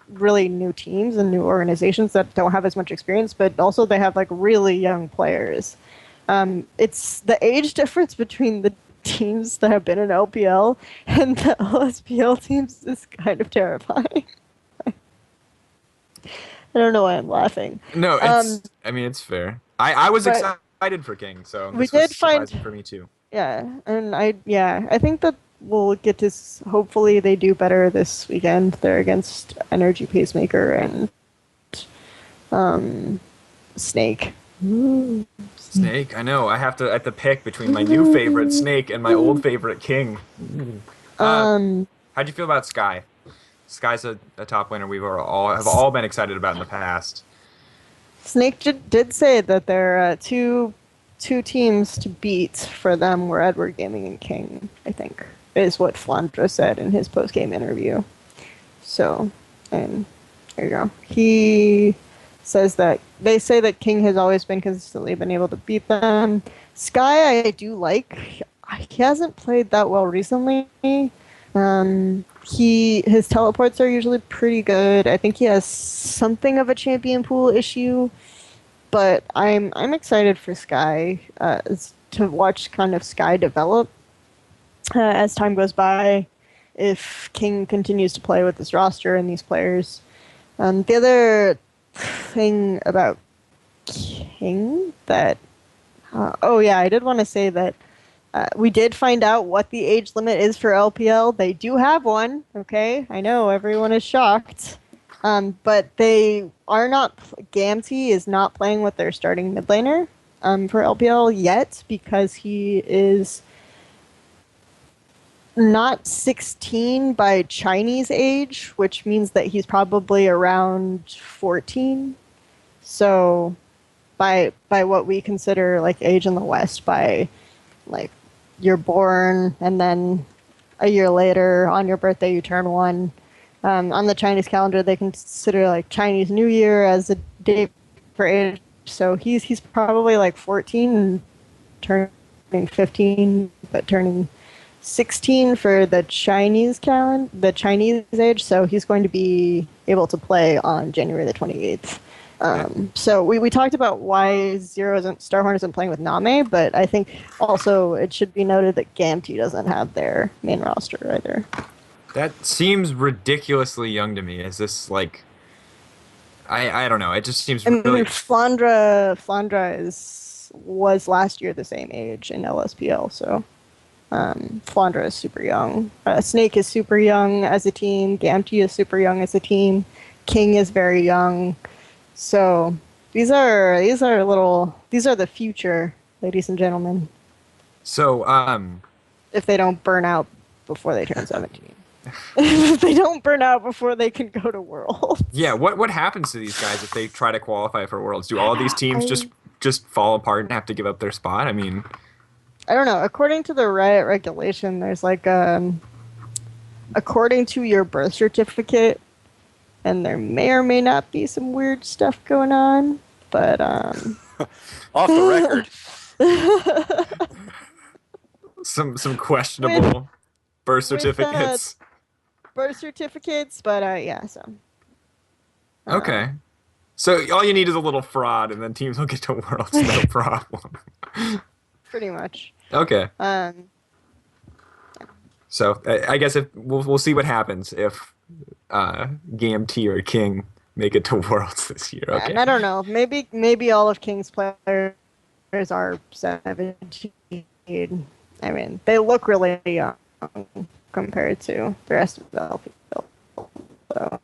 really new teams and new organizations that don't have as much experience, but also they have like really young players. It's the age difference between the teams that have been in LPL and the LSPL teams is kind of terrifying. I don't know why I'm laughing. No, Um, I mean, it's fair. I was but excited for King, so we this was did find, surprising for me too. yeah, and I think that we'll get to, hopefully they do better this weekend. They're against Energy Pacemaker and Snake. Ooh. Snake, I know. I have to pick between my new favorite Snake and my old favorite King. Um, How'd you feel about Sky? Sky's a top laner have all been excited about in the past. Snake did say that there are two teams to beat for them were Edward Gaming and King, I think, is what Flandra said in his post-game interview. So, and there you go. He says that they say that King has always been consistently been able to beat them. Sky, I do like. He hasn't played that well recently. His teleports are usually pretty good. I think he has something of a champion pool issue, but I'm excited for Sky to watch kind of Sky develop as time goes by. If King continues to play with this roster and these players, the other thing about King that oh yeah, I did want to say that we did find out what the age limit is for LPL. They do have one, okay? I know, everyone is shocked. But they are not, Gamty is not playing with their starting mid laner for LPL yet because he is not 16 by Chinese age, which means that he's probably around 14. So by what we consider like age in the West, by like you're born and then a year later on your birthday you turn one. On the Chinese calendar they consider like Chinese New Year as a date for age. So he's probably like 14 and turning 15, but turning 16 for the Chinese age. So he's going to be able to play on January the 28th. So we talked about why Starhorn isn't playing with Name, but I think also it should be noted that Gamty doesn't have their main roster either. That seems ridiculously young to me. Is this like I don't know. It just seems really. Flandra was last year the same age in LSPL, so Flandra is super young. Snake is super young as a team. Gamty is super young as a team. King is very young. So these are the future, ladies and gentlemen. So if they don't burn out before they turn 17. If they don't burn out before they can go to Worlds. Yeah, what happens to these guys if they try to qualify for Worlds? Do all of these teams just fall apart and have to give up their spot? I mean, I don't know. According to the Riot regulation, there's like according to your birth certificate, and there may or may not be some weird stuff going on, but off the record. some questionable birth certificates. Birth certificates, but yeah, so. Okay. So all you need is a little fraud, and then teams will get to Worlds, no problem. Pretty much. Okay. Yeah. So I guess if we'll see what happens if GMT or King make it to Worlds this year. Okay. And I don't know. Maybe all of King's players are 17. I mean, they look really young compared to the rest of the LPL. So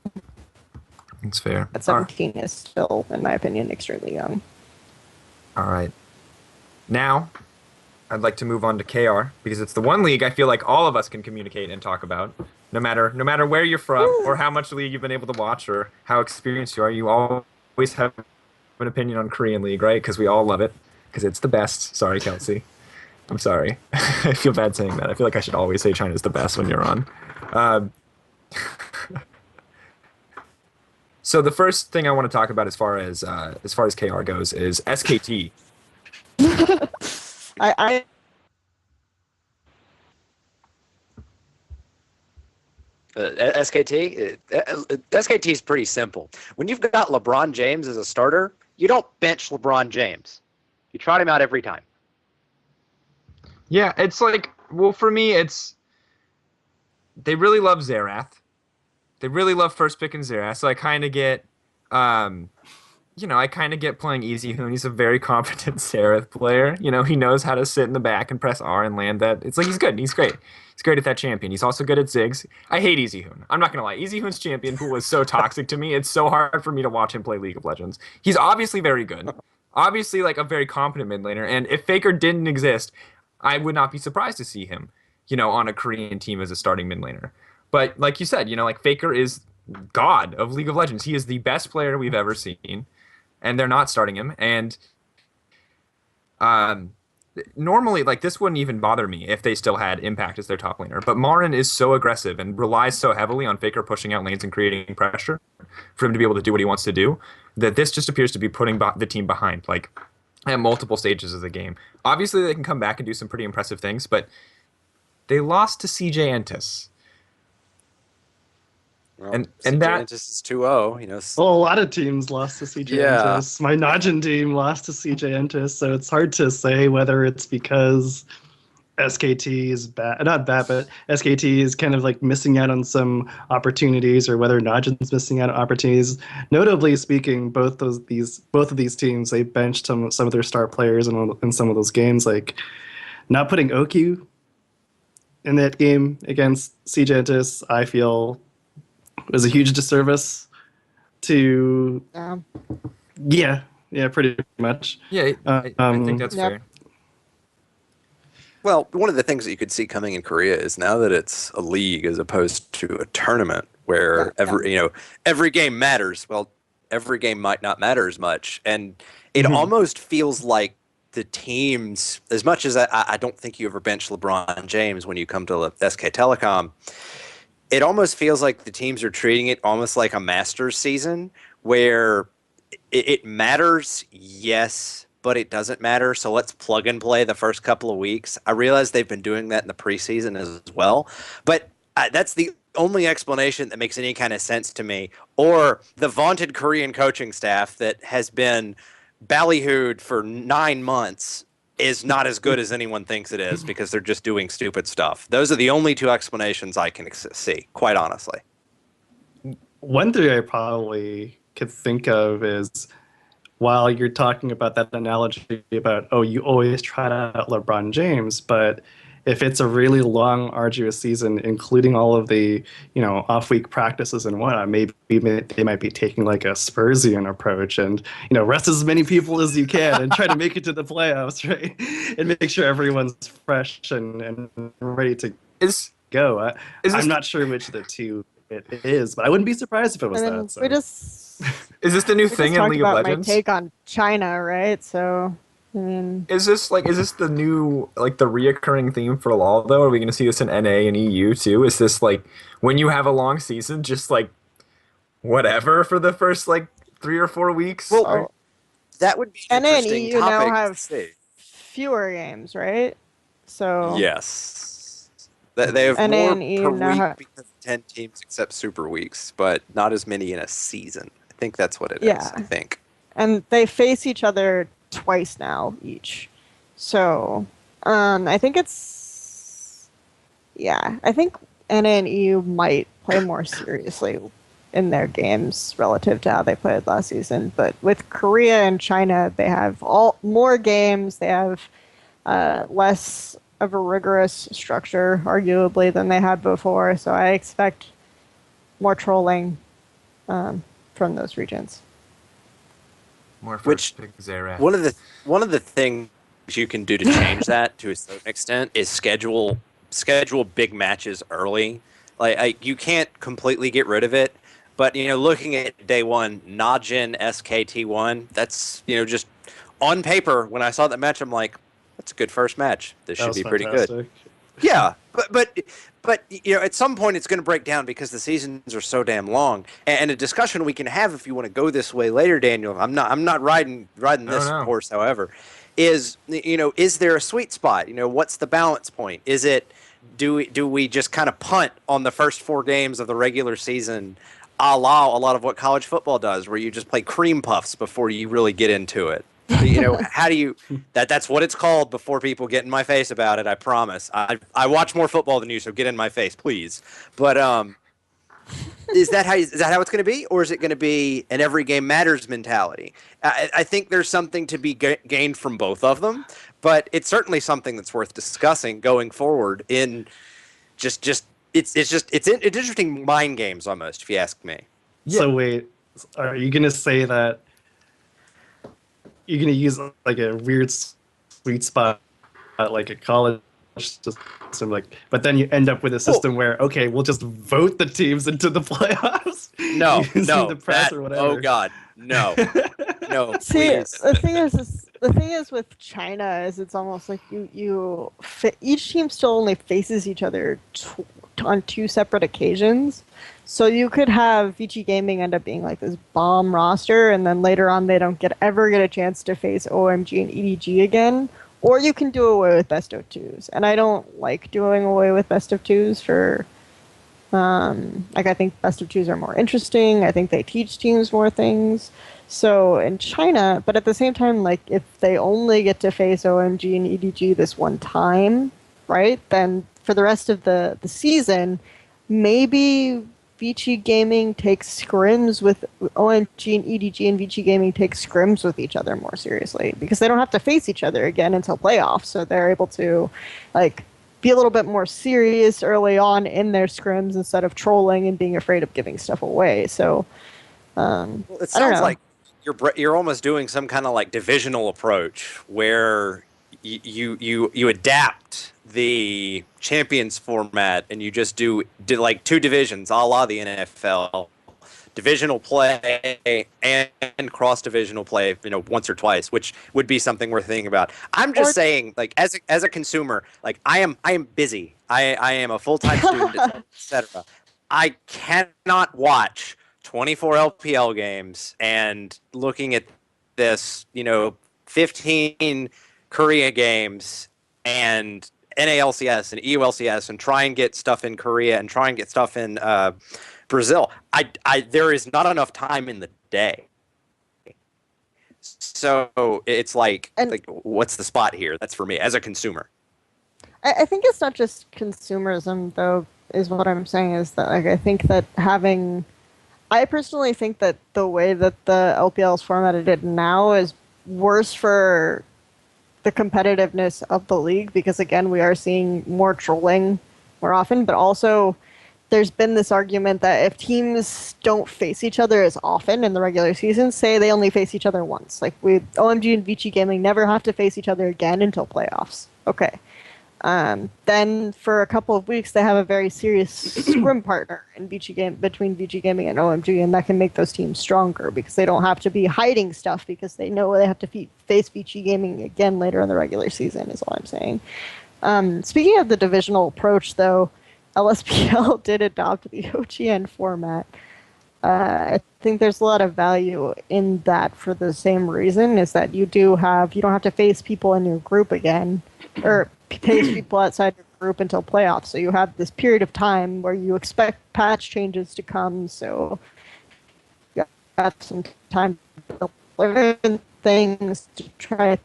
It's fair. at 17 is still, in my opinion, extremely young. All right. Now, I'd like to move on to KR because it's the one league I feel like all of us can communicate and talk about. No matter where you're from or how much league you've been able to watch or how experienced you are, you always have an opinion on Korean League, right? Because we all love it because it's the best. Sorry, Kelsey. I'm sorry. I feel bad saying that. I feel like I should always say China's the best when you're on. So the first thing I want to talk about as far as KR goes is SKT. I SKT is pretty simple. When you've got LeBron James as a starter, you don't bench LeBron James. You trot him out every time. Yeah, it's like, well, for me, they really love Xerath. They really love first pick and Xerath. So I kind of get, I kind of get playing Easy Hoon. He's a very competent Xerath player. He knows how to sit in the back and press R and land that. It's like he's good. He's great. He's great at that champion. He's also good at Ziggs. I hate Easy Hoon. I'm not going to lie. Easy Hoon's champion pool is so toxic to me. It's so hard for me to watch him play League of Legends. He's obviously very good. Obviously, like a very competent mid laner. And if Faker didn't exist, I would not be surprised to see him, on a Korean team as a starting mid laner. But like you said, like Faker is god of League of Legends. He is the best player we've ever seen, and they're not starting him. And normally, like this wouldn't even bother me if they still had Impact as their top laner. But Marin is so aggressive and relies so heavily on Faker pushing out lanes and creating pressure for him to be able to do what he wants to do that this just appears to be putting the team behind, like at multiple stages of the game. Obviously, they can come back and do some pretty impressive things, but they lost to CJ Entus. Well, and CJ that Entus is 2-0, Well, a lot of teams lost to CJ Yeah. Entus. My Najin team lost to CJ Entus, so it's hard to say whether it's because SKT is bad, not bad, but SKT is kind of like missing out on some opportunities, or whether Najin's missing out on opportunities. Notably speaking, both of these teams, they benched some of their star players in some of those games, like not putting Oki in that game against CJ Entus. I feel was a huge disservice to yeah pretty much. Yeah, I think that's fair. Well, one of the things that you could see coming in Korea is now that it's a league as opposed to a tournament where every game matters. Well, every game might not matter as much, and it almost feels like the teams, as much as I don't think you ever bench LeBron James when you come to SK Telecom, it almost feels like the teams are treating it almost like a Masters season where it matters, yes, but it doesn't matter. So let's plug and play the first couple of weeks. I realize they've been doing that in the preseason as well, but that's the only explanation that makes any kind of sense to me. Or the vaunted Korean coaching staff that has been ballyhooed for 9 months is not as good as anyone thinks it is because they're just doing stupid stuff. Those are the only two explanations I can see, quite honestly. One thing I probably could think of is, while you're talking about that analogy about, you always try out LeBron James, but if it's a really long, arduous season, including all of the, off-week practices and whatnot, maybe they might be taking like a Spursian approach and, rest as many people as you can and try to make it to the playoffs, right? And make sure everyone's fresh and ready to go. I'm not sure which of the two it is, but I wouldn't be surprised if it was that. So. Is this the new thing in League of Legends? My take on China, right? So, I mean, is this the new, like, the reoccurring theme for LoL though? Are we going to see this in NA and EU too? Is this like when you have a long season, just like whatever for the first like 3 or 4 weeks? Well, that would be an NA and interesting EU topic now have to see. fewer games, right? So yes, they have NA more and EU per now week have- because of 10 teams except super weeks, but not as many in a season. I think that's what it is. I think. And they face each other twice now each. So I think I think NA and EU might play more seriously in their games relative to how they played last season. But with Korea and China, they have more games. They have less of a rigorous structure, arguably, than they had before. So I expect more trolling from those regions. More Which first pick Xerath. one of the things you can do to change that to a certain extent is schedule big matches early. Like you can't completely get rid of it, but looking at day one, Najin SKT1, that's just on paper. When I saw that match, I'm like, that's a good first match. This That should was be pretty good. fantastic. Yeah, but at some point it's going to break down because the seasons are so damn long. And a discussion we can have if you want to go this way later, Daniel. I'm not riding this no. horse, however, is there a sweet spot? What's the balance point? Is it do we just kind of punt on the first 4 games of the regular season, a lot of what college football does, where you just play cream puffs before you really get into it? How do you that's what it's called before people get in my face about it. I promise. I watch more football than you, so get in my face, please. But is that how it's going to be, or is it going to be an every game matters mentality? I think there's something to be gained from both of them, but it's certainly something that's worth discussing going forward. In it's interesting mind games almost, if you ask me. Yeah. So wait, are you gonna say that you're gonna use like a weird sweet spot, like a college system, but then you end up with a system where we'll just vote the teams into the playoffs? No, using the press or whatever. Oh God, no, no, See, please. the thing is with China is it's almost like each team still only faces each other on 2 separate occasions. So you could have Vici Gaming end up being like this bomb roster, and then later on they don't ever get a chance to face OMG and EDG again. Or you can do away with best of 2s. And I don't like doing away with best of 2s for I think best of 2s are more interesting. I think they teach teams more things. So in China, but at the same time, like if they only get to face OMG and EDG this one time, right? Then for the rest of the season, maybe Vici Gaming takes scrims with OMG and EDG, and Vici Gaming takes scrims with each other more seriously because they don't have to face each other again until playoffs. So they're able to be a little bit more serious early on in their scrims instead of trolling and being afraid of giving stuff away. So it sounds like you're almost doing some kind of divisional approach where you adapt the champions format and you just do 2 divisions, a la the NFL, divisional play and cross divisional play, once or twice, which would be something worth thinking about. I'm just saying, as a consumer, I am busy. I am a full-time student, etc. I cannot watch 24 LPL games and looking at this, 15 Korea games and NALCS and EULCS and try and get stuff in Korea and try and get stuff in Brazil. There is not enough time in the day. So it's what's the spot here? That's for me as a consumer. I think it's not just consumerism, though, is what I'm saying, is that I think that I personally think that the way that the LPL is formatted now is worse for the competitiveness of the league because, again, we are seeing more trolling more often, but also there's been this argument that if teams don't face each other as often in the regular season, say they only face each other once, like OMG and Vici Gaming never have to face each other again until playoffs. Okay. Then for a couple of weeks they have a very serious scrim partner in between Vici Gaming and OMG, and that can make those teams stronger because they don't have to be hiding stuff because they know they have to face Vici Gaming again later in the regular season, is all I'm saying. Speaking of the divisional approach, though, LSPL did adopt the OGN format. I think there's a lot of value in that for the same reason, is that you don't have to face people in your group again, or face people outside your group until playoffs. So you have this period of time where you expect patch changes to come, so you have some time to learn things, to try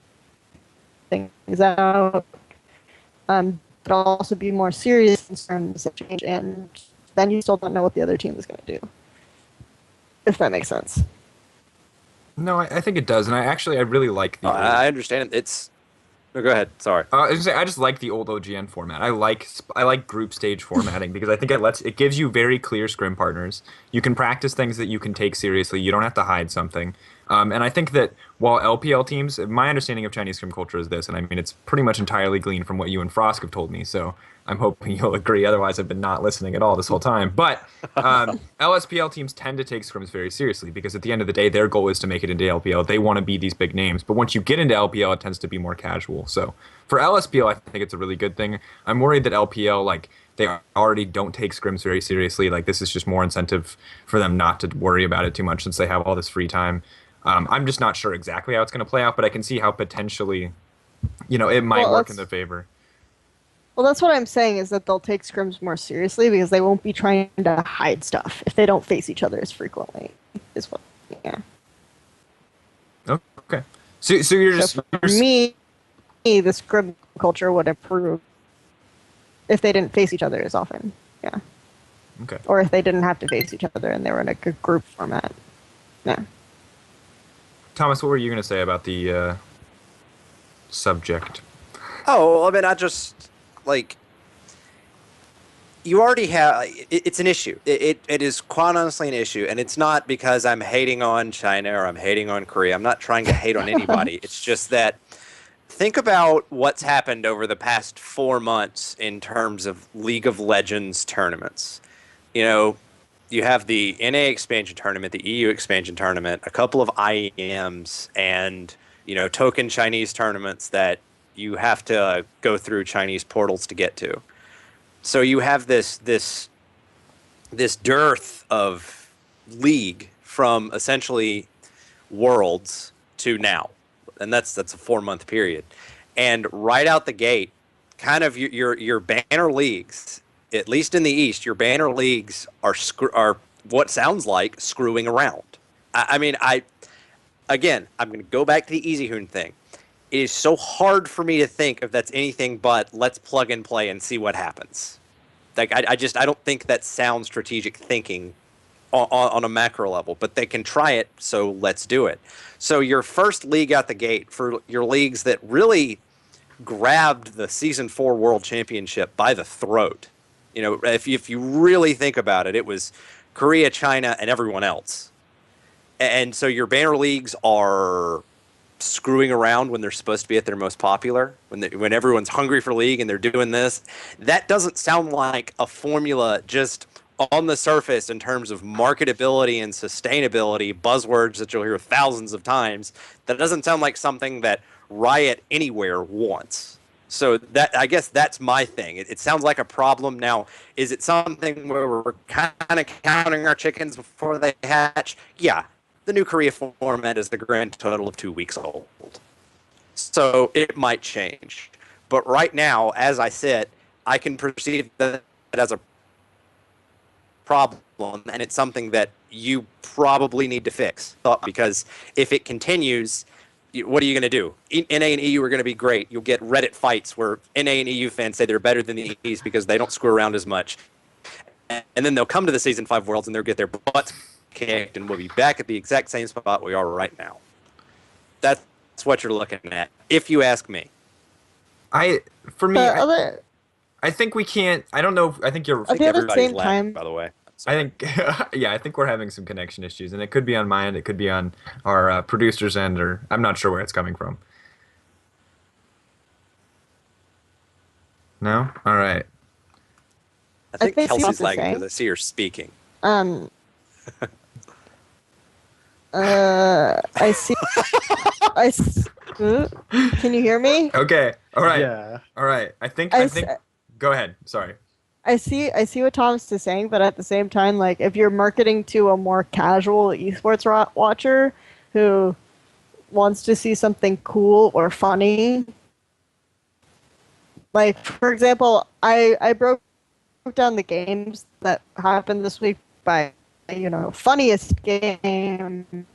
things out, but also be more serious in terms of change, and then you still don't know what the other team is going to do. If that makes sense. No, I think it does, and I really like the. I understand. No, go ahead. Sorry. I was gonna say, I just like the old OGN format. I like group stage formatting because I think it gives you very clear scrim partners. You can practice things that you can take seriously. You don't have to hide something. And I think that while LPL teams, my understanding of Chinese scrim culture is this, and I mean it's pretty much entirely gleaned from what you and Frosk have told me. So I'm hoping you'll agree. Otherwise, I've been not listening at all this whole time. But LSPL teams tend to take scrims very seriously because at the end of the day, their goal is to make it into LPL. They want to be these big names. But once you get into LPL, it tends to be more casual. So for LSPL, I think it's a really good thing. I'm worried that LPL, like, they already don't take scrims very seriously. Like, this is just more incentive for them not to worry about it too much since they have all this free time. I'm just not sure exactly how it's going to play out, but I can see how potentially, it might work in their favor. Well, that's what I'm saying is that they'll take scrims more seriously because they won't be trying to hide stuff if they don't face each other as frequently. Yeah. Okay. So you're just... For me, the scrim culture would improve if they didn't face each other as often. Yeah. Okay. Or if they didn't have to face each other and they were in a good group format. Yeah. Thomas, what were you going to say about the subject? Oh, I mean, I just, like, you already have, it's an issue. It is quite honestly an issue, and it's not because I'm hating on China or I'm hating on Korea. I'm not trying to hate on anybody. It's just that think about what's happened over the past 4 months in terms of League of Legends tournaments. You have the NA expansion tournament, the EU expansion tournament, a couple of IEMs, and token Chinese tournaments that you have to go through Chinese portals to get to. So you have this dearth of league from essentially Worlds to now, and that's a 4-month period. And right out the gate, kind of your banner leagues, at least in the East, your banner leagues are what sounds like screwing around. I'm going to go back to the Easy Hoon thing. It is so hard for me to think if that's anything but let's plug and play and see what happens. Like I don't think that sounds strategic thinking on a macro level, but they can try it, so let's do it. So your first league out the gate for your leagues that really grabbed the Season 4 World Championship by the throat. If you really think about it, it was Korea, China, and everyone else. And so your banner leagues are screwing around when they're supposed to be at their most popular, when everyone's hungry for league and they're doing this. That doesn't sound like a formula just on the surface in terms of marketability and sustainability, buzzwords that you'll hear thousands of times. That doesn't sound like something that Riot Anywhere wants. So I guess that's my thing. It sounds like a problem. Now, is it something where we're kind of counting our chickens before they hatch? Yeah. The new Korea format is the grand total of 2 weeks old. So it might change. But right now, as I said, I can perceive that as a problem, and it's something that you probably need to fix. Because if it continues, what are you going to do? NA and EU are going to be great. You'll get Reddit fights where NA and EU fans say they're better than the East because they don't screw around as much. And then they'll come to the Season 5 Worlds and they'll get their butts kicked, and we'll be back at the exact same spot we are right now. That's what you're looking at, if you ask me. I think we can't. I don't know. I think you're. At the same time, by the way. I think, I think we're having some connection issues, and it could be on my end, it could be on our producer's end, or I'm not sure where it's coming from. No? All right. I think Kelsey's lagging because I see her speaking. I see. Can you hear me? Okay. All right. Yeah. All right. I think. Go ahead. Sorry. I see what Thomas is saying, but at the same time, like, if you're marketing to a more casual esports watcher who wants to see something cool or funny, like, for example, I broke down the games that happened this week by, funniest game,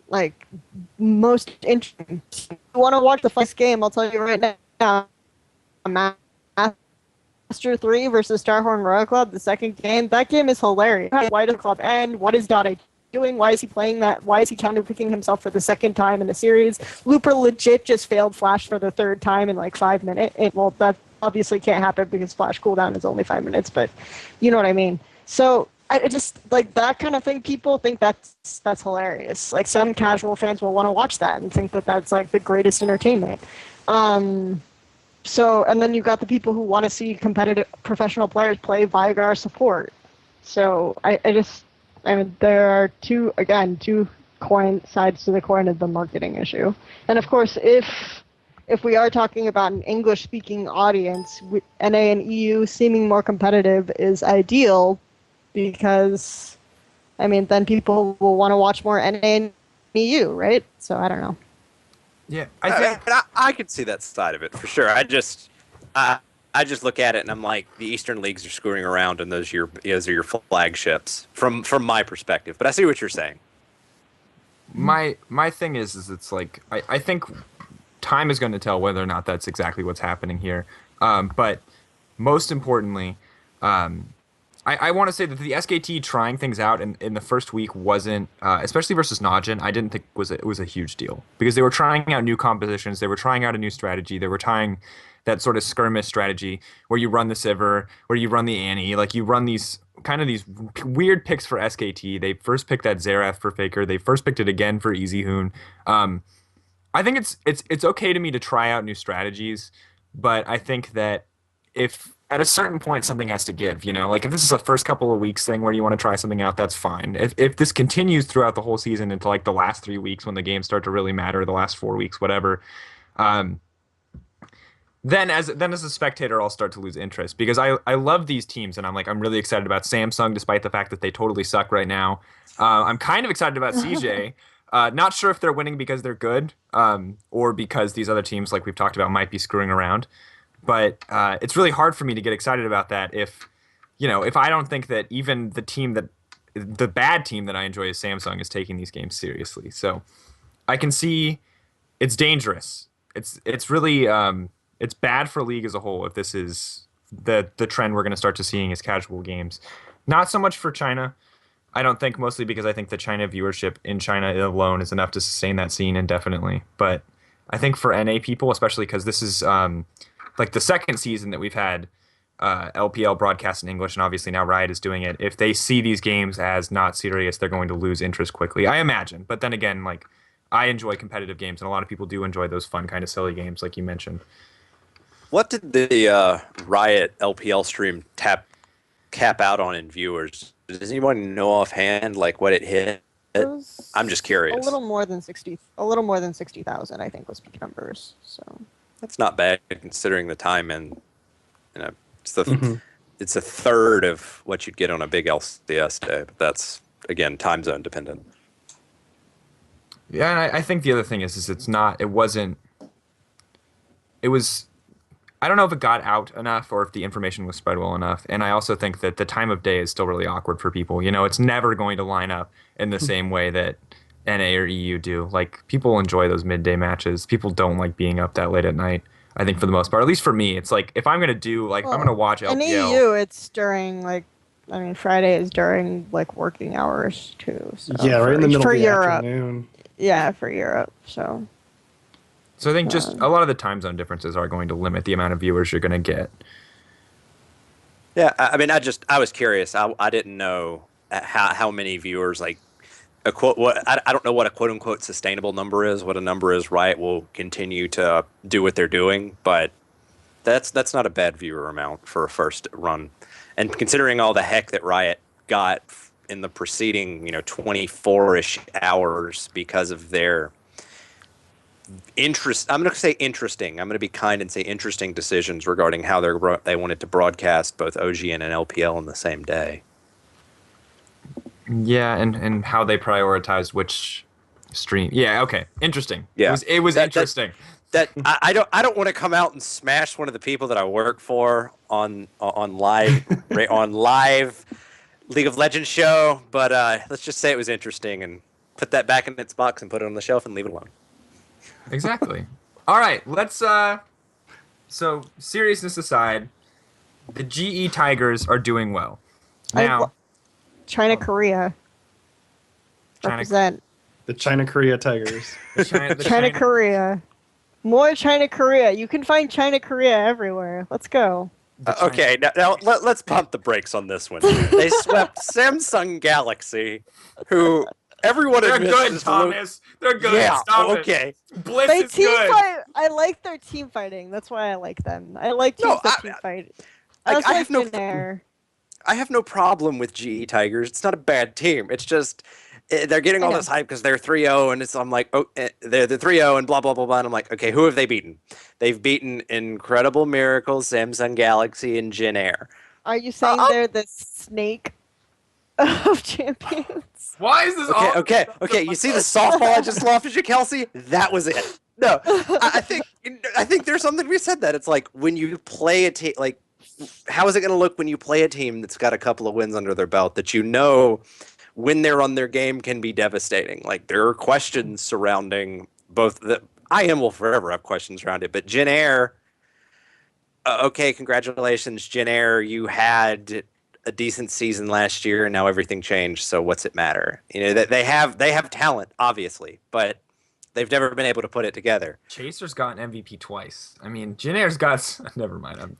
like, most interesting. If you want to watch the first game, I'll tell you right now, Master 3 versus Starhorn Royal Club, the second game, that game is hilarious. Why does club end? What is .id? doing? Why is he playing that? Why is he counterpicking himself for the second time in the series? Looper legit just failed Flash for the third time in like 5 minutes. Well, that obviously can't happen because Flash cooldown is only 5 minutes, but you know what I mean. So I just like that kind of thing. People think that's hilarious. Like some casual fans will want to watch that and think that that's like the greatest entertainment. So, and then you've got the people who want to see competitive professional players play Vigar support. So I mean, there are two sides to the coin of the marketing issue. And of course, if we are talking about an English-speaking audience, NA and EU seeming more competitive is ideal because, I mean, then people will want to watch more NA and EU, right? So I don't know. Yeah, I could see that side of it for sure. I just look at it and I'm like, the Eastern leagues are screwing around, and those are your flagships from my perspective. But I see what you're saying. My thing is it's like I think time is going to tell whether or not that's exactly what's happening here. But most importantly, I want to say that the SKT trying things out in the first week wasn't, especially versus Najin, I didn't think it was a huge deal because they were trying out new compositions, they were trying out a new strategy, they were trying that sort of skirmish strategy where you run the Sivir, where you run the Annie, like you run these weird picks for SKT. They first picked that Xerath for Faker, they first picked it again for Easy Hoon. I think it's okay to me to try out new strategies, but I think that if at a certain point something has to give, you know, like if this is a first couple of weeks thing where you want to try something out, that's fine. If this continues throughout the whole season into like the last 3 weeks when the games start to really matter, the last 4 weeks, whatever, then as a spectator, I'll start to lose interest because I love these teams and I'm really excited about Samsung despite the fact that they totally suck right now. I'm kind of excited about CJ. Not sure if they're winning because they're good or because these other teams, like we've talked about, might be screwing around. But it's really hard for me to get excited about that if I don't think that even the bad team that I enjoy as Samsung is taking these games seriously. So I can see it's dangerous. It's really it's bad for League as a whole if this is the trend we're going to start to seeing as casual games. Not so much for China. I don't think, mostly because I think the China viewership in China alone is enough to sustain that scene indefinitely. But I think for NA people, especially because this is like the second season that we've had LPL broadcast in English, and obviously now Riot is doing it. If they see these games as not serious, they're going to lose interest quickly, I imagine. But then again, like I enjoy competitive games, and a lot of people do enjoy those fun kind of silly games, like you mentioned. What did the Riot LPL stream cap out on in viewers? Does anyone know offhand like what it hit? I'm just curious. A little more than 60,000, I think, was peak numbers. So that's not bad considering the time, and it's a third of what you'd get on a big LCS day. But that's again time zone dependent. Yeah, and I think the other thing is it was. I don't know if it got out enough or if the information was spread well enough. And I also think that the time of day is still really awkward for people. You know, it's never going to line up in the same way that NA or EU do. Like, people enjoy those midday matches. People don't like being up that late at night, I think, for the most part. At least for me, it's like, if I'm going to do, like, I'm going to watch LPL. In EU, it's during, like, I mean, Friday is during, like, working hours, too. So yeah, right in the middle of the afternoon. Yeah, for Europe, so... So I think just a lot of the time zone differences are going to limit the amount of viewers you're going to get. Yeah, I mean, I was curious. I didn't know how many viewers, like a quote. I don't know what a quote unquote sustainable number is. What a number is, Riot will continue to do what they're doing, but that's not a bad viewer amount for a first run. And considering all the heck that Riot got in the preceding 24-ish hours because of their I'm going to say interesting. I'm going to be kind and say interesting decisions regarding how they wanted to broadcast both OGN and LPL on the same day. Yeah, and how they prioritized which stream. Yeah, okay, interesting. Yeah, it was interesting. I don't want to come out and smash one of the people that I work for on live on live League of Legends show, but let's just say it was interesting and put that back in its box and put it on the shelf and leave it alone. Exactly. All right, let's so seriousness aside, the GE Tigers are doing well. Now China, Korea. China, Represent. The China-Korea Tigers. China Korea. More China Korea. You can find China Korea everywhere. Let's go. Okay, now let's pump the brakes on this one. They swept Samsung Galaxy, who everyone They're admits good, is Thomas. They're good. Yeah, Stop okay. it. Bliss They is team good. fight. I like their team fighting. That's why I like them. I like teams that team fight. I also like Jin I have no problem with GE Tigers. It's not a bad team. It's just they're getting all this hype because they're 3-0, and I'm like, oh, they're 3-0 and blah blah blah blah. And I'm like, okay, who have they beaten? They've beaten Incredible Miracles, Samsung Galaxy, and Jin Air. Are you saying they're the snake of champions? Why is this okay? You see the softball I just lost at you, Kelsey? That was it. No, I think there's something we said that it's like when you play a team like. How is it going to look when you play a team that's got a couple of wins under their belt that you know when they're on their game can be devastating? Like there are questions surrounding both the IM will forever have questions around it, but Jin Air, okay, congratulations, Jin Air, you had a decent season last year and now everything changed, so what's it matter? You know, they have talent, obviously, but they've never been able to put it together. Chaser's got an MVP twice. I mean, Jin Air's got... Never mind.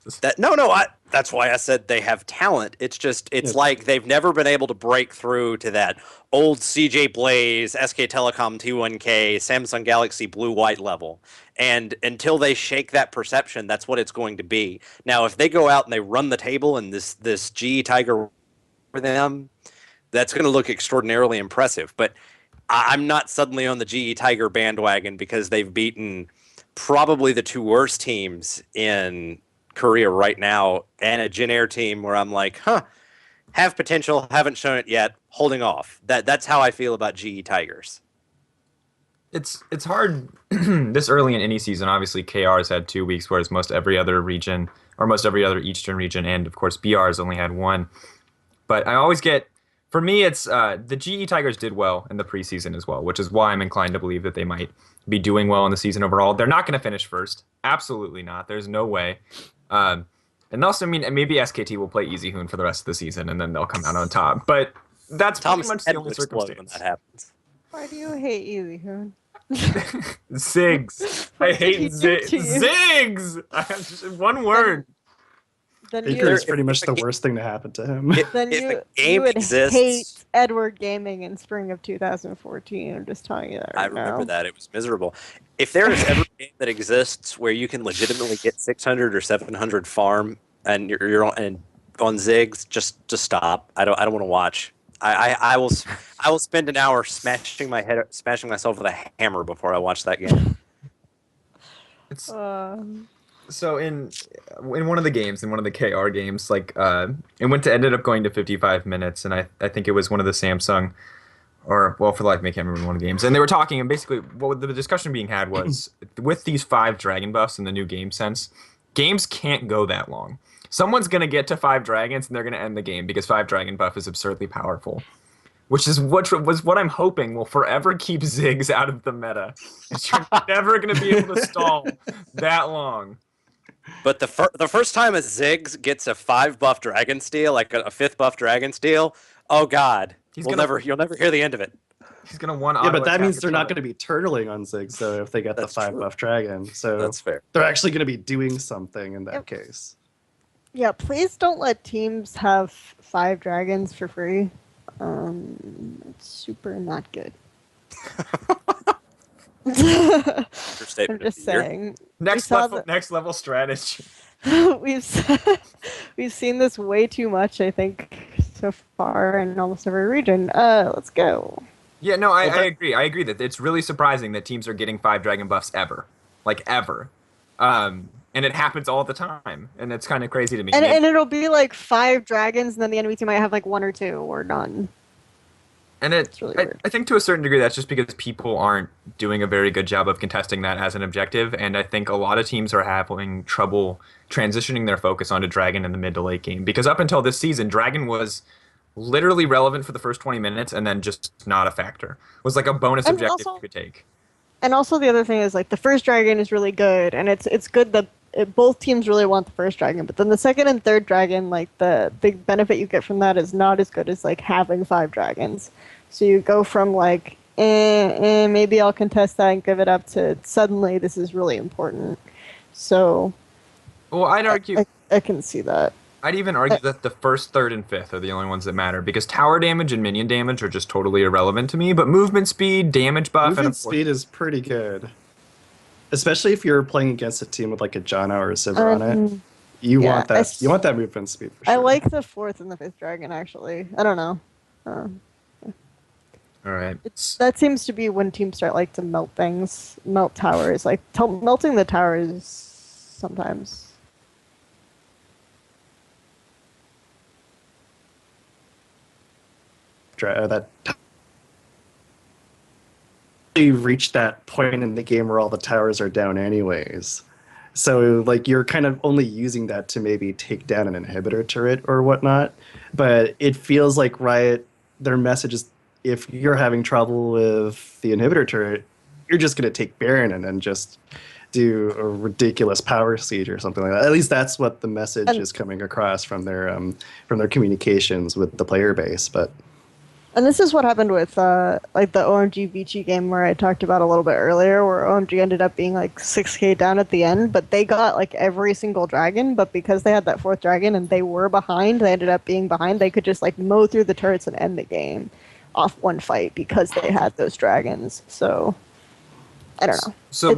That's why I said they have talent. It's just, like they've never been able to break through to that old CJ Blaze, SK Telecom T1K, Samsung Galaxy blue-white level. And until they shake that perception, that's what it's going to be. Now, if they go out and they run the table and this GE Tiger for them, that's going to look extraordinarily impressive. But I'm not suddenly on the GE Tiger bandwagon because they've beaten probably the two worst teams in Korea right now and a Jin Air team where I'm like, have potential, haven't shown it yet, holding off. That's how I feel about GE Tigers. It's hard this early in any season. Obviously, KR has had 2 weeks, whereas most every other region, or most every other Eastern region, and of course BR has only had 1. But I always get... For me, it's the GE Tigers did well in the preseason as well, which is why I'm inclined to believe that they might be doing well in the season overall. They're not going to finish first. Absolutely not. There's no way. And also, I mean, maybe SKT will play Easy Hoon for the rest of the season, and then they'll come out on top. But that's pretty much the only circumstance. When that happens. Why do you hate Easy Hoon? Zigs. I hate Zigs. I have just one word. Faker is pretty much the worst thing to happen to him. Then you would hate Edward Gaming in spring of 2014. I'm just telling you that I remember that. It was miserable. If there is ever a game that exists where you can legitimately get 600 or 700 farm and you're on Ziggs, just stop. I don't want to watch. I will spend an hour smashing myself with a hammer before I watch that game. So in one of the games, in one of the KR games, like ended up going to 55 minutes, and I think it was one of the Samsung, or well, for the life of me, I can't remember one of the games, and they were talking, and basically what the discussion being had was with these 5 dragon buffs in the new game sense, games can't go that long. Someone's gonna get to 5 dragons and they're gonna end the game because 5 dragon buff is absurdly powerful. Which was what I'm hoping will forever keep Ziggs out of the meta. You're never gonna be able to stall that long. But the first time a Ziggs gets a 5 buff Dragon Steel, like a 5th buff Dragon Steel, oh god, you'll never hear the end of it. He's gonna one. Yeah, but that means they're not going to be turtling on Ziggs though if they get the 5 buff Dragon. So that's fair. They're actually going to be doing something in that case. Yeah, please don't let teams have 5 dragons for free. It's super not good. I'm just saying. Next level strategy. We've seen this way too much, I think, so far in almost every region. Let's go. Yeah, no, I agree. I agree that it's really surprising that teams are getting 5 dragon buffs ever. Like, ever. And it happens all the time. And it's kind of crazy to me. And it'll be like 5 dragons, and then the enemy team might have like 1 or 2 or none. And it's really weird. I think to a certain degree that's just because people aren't doing a very good job of contesting that as an objective, and I think a lot of teams are having trouble transitioning their focus onto Dragon in the mid to late game. Because up until this season, Dragon was literally relevant for the first 20 minutes and then just not a factor. It was like a bonus objective you could take. And also the other thing is like the first Dragon is really good, and it's good that both teams really want the first Dragon, but then the second and third Dragon, like the big benefit you get from that is not as good as like having 5 dragons. So you go from like, maybe I'll contest that and give it up to suddenly this is really important. So Well, I can see that. I'd even argue that the first, third, and fifth are the only ones that matter because tower damage and minion damage are just totally irrelevant to me. But movement speed, damage buff, and Movement of course, speed is pretty good, especially if you're playing against a team with like a Janna or a Sivir on it. You Yeah, want that. You want that movement speed for I sure. like the fourth and the fifth dragon actually. I don't know. all right. That seems to be when teams start like to melt things, melt towers. Like melting the towers sometimes. That you reach that point in the game where all the towers are down anyways. So like you're kind of only using that to maybe take down an inhibitor turret or whatnot. But it feels like Riot, their message is if you're having trouble with the inhibitor turret, you're just gonna take Baron and then just do a ridiculous power siege or something like that. At least that's what the message is coming across from their communications with the player base. And this is what happened with like the OMG Vici game where I talked about a little bit earlier, where OMG ended up being like 6k down at the end, but they got like every single dragon, but because they had that fourth dragon and they were behind, they ended up being behind, they could just like mow through the turrets and end the game off one fight because they had those dragons. So I don't know. So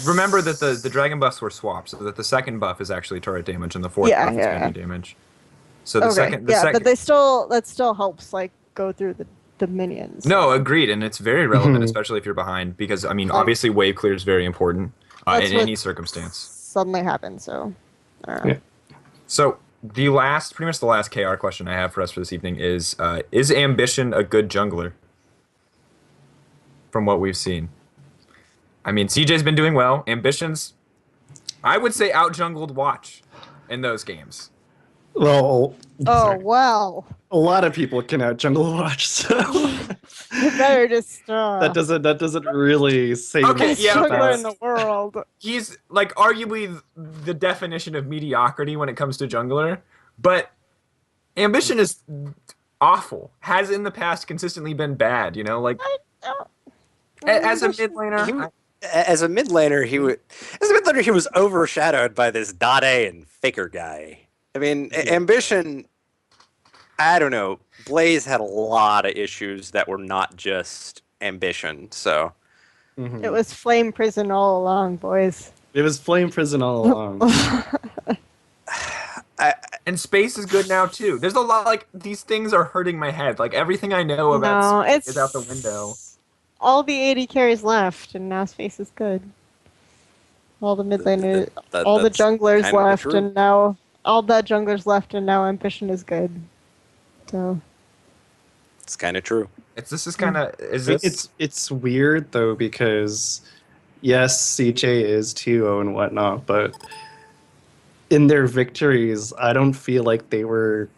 remember that the dragon buffs were swapped, so that the second buff is actually turret damage and the fourth buff is minion damage. So the second, but that still helps like go through the minions. No, agreed, and it's very relevant, especially if you're behind, because I mean, obviously, wave clear is very important in any circumstance. Suddenly happened, so. So pretty much the last KR question I have for us for this evening is Ambition a good jungler? From what we've seen, I mean, CJ's been doing well. Ambition's, I would say, out jungled Watch in those games. Well, wow. A lot of people can out jungle Watch, so you better just that doesn't really say okay, best jungler in the world. He's like arguably the definition of mediocrity when it comes to jungler, but Ambition is awful. Has in the past consistently been bad, you know, like as a mid laner. As a mid laner, he was overshadowed by this Dade and Faker guy. I mean, Ambition, I don't know. Blaze had a lot of issues that were not just Ambition, so. It was Flame Prison all along, boys. It was Flame Prison all along. And Space is good now, too. There's a lot, like, these things are hurting my head. Like, everything I know about Space is out the window. All the AD carries left, and now Space is good. All the mid laners, all the junglers left, and now... all that junglers left, and now Ambition is good. So it's kind of true. It's weird though because yes, CJ is 2-0 and whatnot, but in their victories, I don't feel like they weren't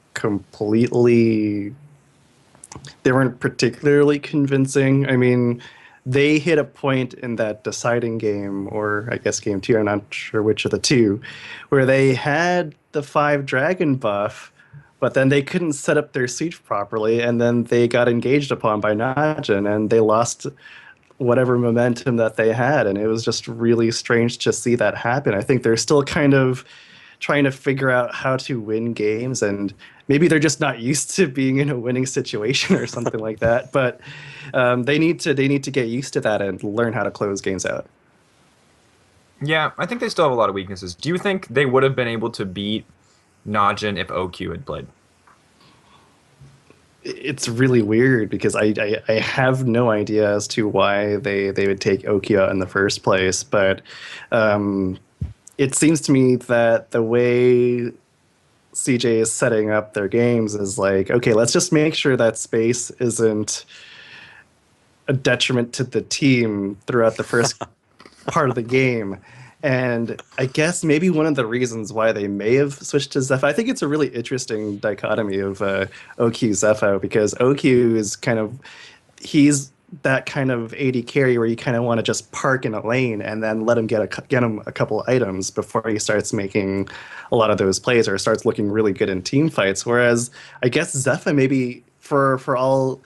particularly convincing. I mean, they hit a point in that deciding game, or I guess game 2, I'm not sure which of the two, where they had the 5 dragon buff, but then they couldn't set up their siege properly, and then they got engaged upon by Najin, and they lost whatever momentum that they had, and it was just really strange to see that happen. I think they're still kind of trying to figure out how to win games, and maybe they're just not used to being in a winning situation or something like that, but they need to get used to that and learn how to close games out. Yeah, I think they still have a lot of weaknesses. Do you think they would have been able to beat Najin if OQ had played? It's really weird because I have no idea as to why they would take OQ out in the first place, but it seems to me that the way CJ is setting up their games is like, okay, let's just make sure that Space isn't a detriment to the team throughout the first part of the game. And I guess maybe one of the reasons why they may have switched to Zephyr, I think it's a really interesting dichotomy of OQ Zephyr, because OQ is he's that kind of AD carry where you kind of want to just park in a lane and then let him get him a couple items before he starts making a lot of those plays or starts looking really good in team fights. Whereas I guess Zephyr maybe for all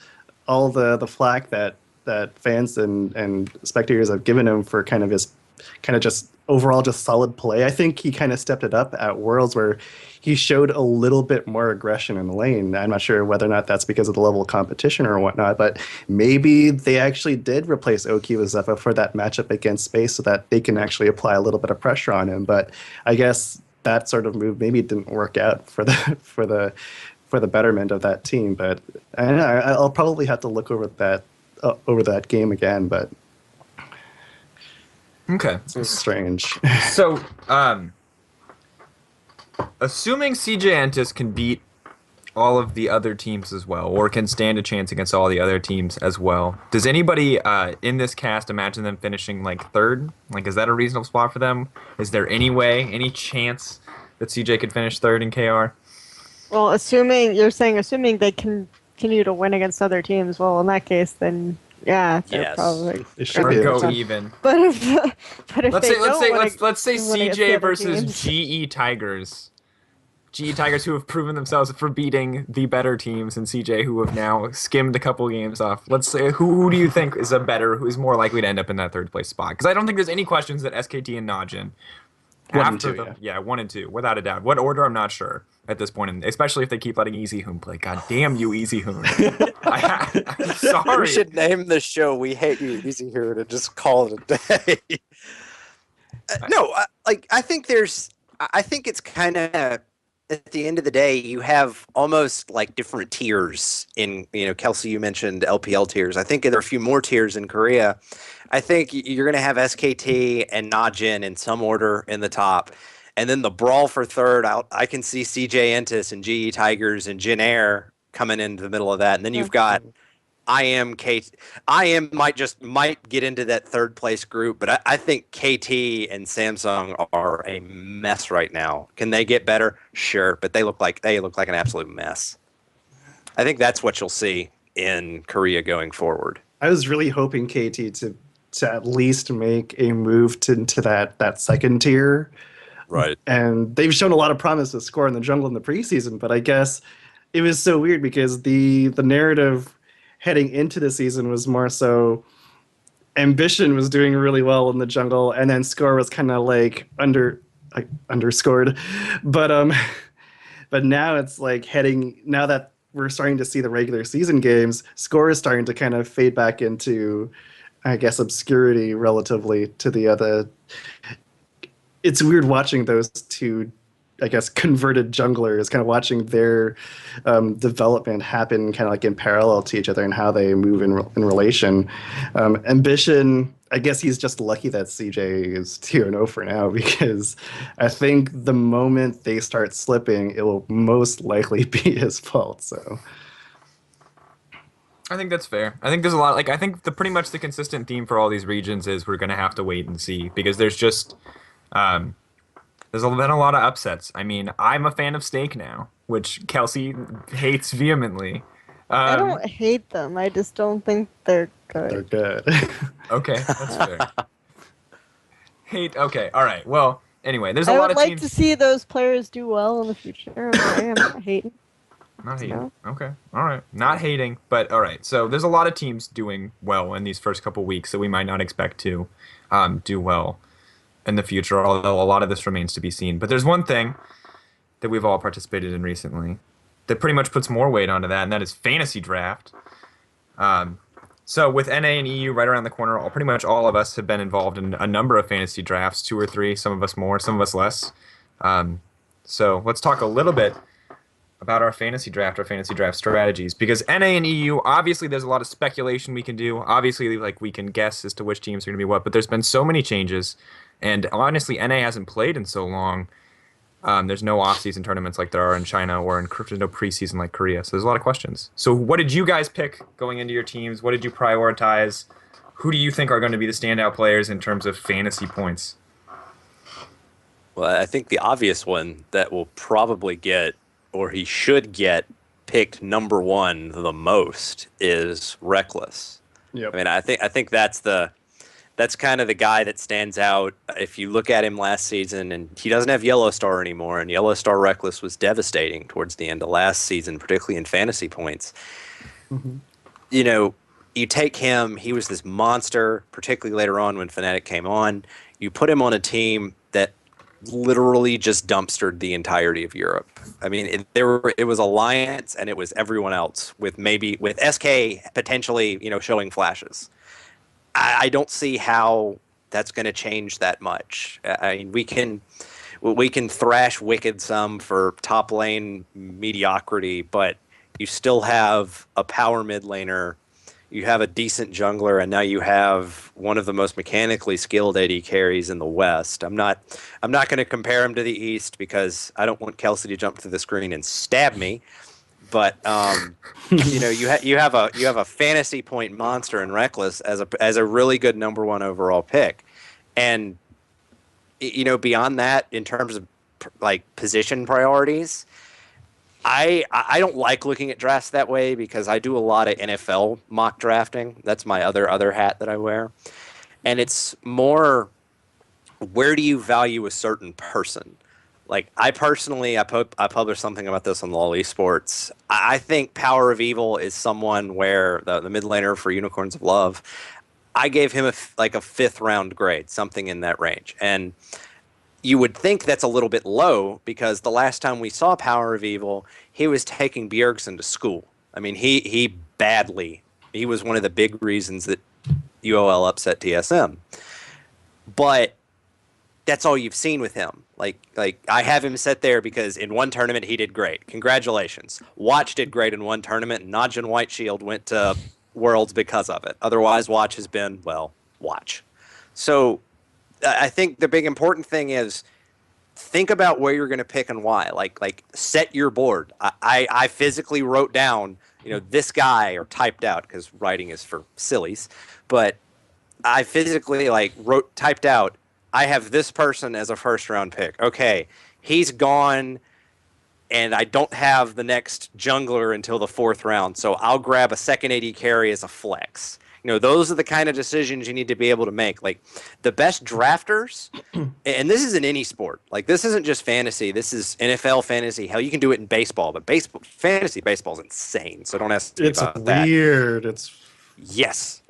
all the flack that fans and spectators have given him for kind of his kind of just overall just solid play. I think he kind of stepped it up at Worlds where he showed a little bit more aggression in the lane. I'm not sure whether or not that's because of the level of competition or whatnot, but maybe they actually did replace Oki with Zephyr for that matchup against Space so that they can actually apply a little bit of pressure on him. But I guess that sort of move maybe didn't work out for the betterment of that team. But I don't know, I'll probably have to look over that game again, but Okay. it's strange. So, assuming CJ Entis can beat all of the other teams as well, or can stand a chance against all the other teams as well, does anybody in this cast imagine them finishing like third? Like, is that a reasonable spot for them? Is there any chance that CJ could finish third in KR? Well, assuming they continue to win against other teams, well, in that case, then yeah, they're Yes. probably They should Or be able go to. even? But if Let's they say don't win let's say win against the CJ other versus teams. GE Tigers. GE Tigers who have proven themselves for beating the better teams, and CJ who have now skimmed a couple games off. Let's say who do you think who's more likely to end up in that third place spot? Because I don't think there's any questions that SKT and Najin 1 and 2, yeah, 1 and 2, without a doubt. What order, I'm not sure at this point, especially if they keep letting Easy Hoon play. God damn you, Easy Hoon. I'm sorry. We should name the show "We Hate You, Easy Here" to just call it a day. No, I think it's kind of at the end of the day, you have almost like different tiers in, Kelsey, you mentioned LPL tiers. I think there are a few more tiers in Korea. I think you're going to have SKT and Najin in some order in the top. And then the brawl for third, I can see CJ Entis and GE Tigers and Jin Air coming into the middle of that. And then you've got IM might get into that third place group, but I think KT and Samsung are a mess right now. Can they get better? Sure, but they look like an absolute mess. I think that's what you'll see in Korea going forward. I was really hoping KT to at least make a move to that second tier. Right. And they've shown a lot of promise to score in the jungle in the preseason, but I guess it was so weird because the narrative heading into the season was more so Ambition was doing really well in the jungle, and then Score was kind of like underscored. But now it's like now that we're starting to see the regular season games, Score is starting to kind of fade back into, I guess, obscurity relatively to the other. It's weird watching those two, I guess, converted junglers, kind of watching their development happen kind of like in parallel to each other and how they move in relation. Ambition, I guess he's just lucky that CJ is 2-0 for now, because I think the moment they start slipping, it will most likely be his fault. So I think that's fair. I think there's a lot. I think pretty much the consistent theme for all these regions is we're going to have to wait and see, because there's just there's been a lot of upsets. I mean, I'm a fan of Steak now, which Kelsey hates vehemently. I don't hate them. I just don't think they're good. they're good. Okay, that's fair. Okay, all right. Well, anyway, there's a I lot would of like teams. to see those players do well in the future. Okay, I'm not hating. Not hating. No. Okay. All right. Not hating, but all right. So there's a lot of teams doing well in these first couple weeks that we might not expect to do well in the future, although a lot of this remains to be seen. But there's one thing that we've all participated in recently that pretty much puts more weight onto that, and that is fantasy draft. So with NA and EU right around the corner, pretty much all of us have been involved in a number of fantasy drafts, 2 or 3, some of us more, some of us less. So let's talk a little bit about our fantasy draft strategies, because NA and EU, obviously there's a lot of speculation we can do. Obviously, we can guess as to which teams are going to be what, but there's been so many changes, and honestly, NA hasn't played in so long. There's no off-season tournaments like there are in China, or there's no preseason like Korea, so there's a lot of questions. So what did you guys pick going into your teams? What did you prioritize? Who do you think are going to be the standout players in terms of fantasy points? Well, I think the obvious one that will probably get, or he should get, picked number one the most is Reckless. Yep. I mean, I think that's kind of the guy that stands out. If you look at him last season, and he doesn't have Yellow Star anymore, and Yellow Star Reckless was devastating towards the end of last season, particularly in fantasy points. Mm-hmm. you know, you take him, he was this monster, particularly later on when Fnatic came on. You put him on a team that literally just dumpstered the entirety of Europe. I mean, it was Alliance and it was everyone else with SK potentially, you know, showing flashes. I don't see how that's going to change that much. I mean, we can thrash Wicked some for top lane mediocrity, but you still have a power mid laner, you have a decent jungler, and now you have one of the most mechanically skilled AD carries in the West. I'm not going to compare him to the East because I don't want Kelsey to jump through the screen and stab me. But you know, you have a fantasy point monster in Reckless as a really good #1 overall pick, and you know, beyond that, in terms of like position priorities, I don't like looking at drafts that way because I do a lot of NFL mock drafting. That's my other hat that I wear, and it's more, where do you value a certain person? Like, I personally, I published something about this on LoL Esports. I think Power of Evil is someone where the mid laner for Unicorns of Love, I gave him a 5th round grade, something in that range. And you would think that's a little bit low because the last time we saw Power of Evil, he was taking Bjergsen to school. I mean, he was one of the big reasons that UOL upset TSM. But that's all you've seen with him. Like I have him set there because in one tournament he did great. Congratulations. Watch did great in one tournament, and Najin White Shield went to Worlds because of it. Otherwise, Watch has been, well, Watch. So I think the big important thing is think about where you're going to pick and why. Like set your board. I physically wrote down, you know, this guy, or typed out because writing is for sillies, but I physically typed out, I have this person as a 1st round pick. Okay, he's gone, and I don't have the next jungler until the 4th round, so I'll grab a second AD carry as a flex. You know, those are the kind of decisions you need to be able to make. Like, the best drafters, and this is in any sport. Like, this isn't just fantasy. This is NFL fantasy. Hell, you can do it in baseball, but fantasy baseball is insane. So don't ask me about that. It's weird. Yes.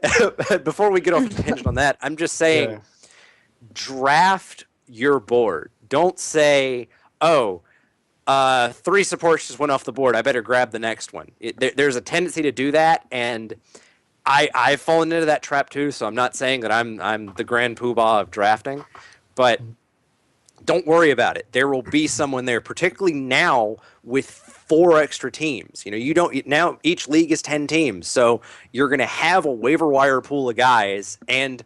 Before we get off the tangent on that, I'm just saying. Yeah. Draft your board. Don't say, oh, 3 supports just went off the board, I better grab the next one. There's a tendency to do that, and I've fallen into that trap too, so I'm not saying that I'm the grand poobah of drafting, but don't worry about it. There will be someone there, particularly now with 4 extra teams. You know, now each league is 10 teams, so you're going to have a waiver wire pool of guys, and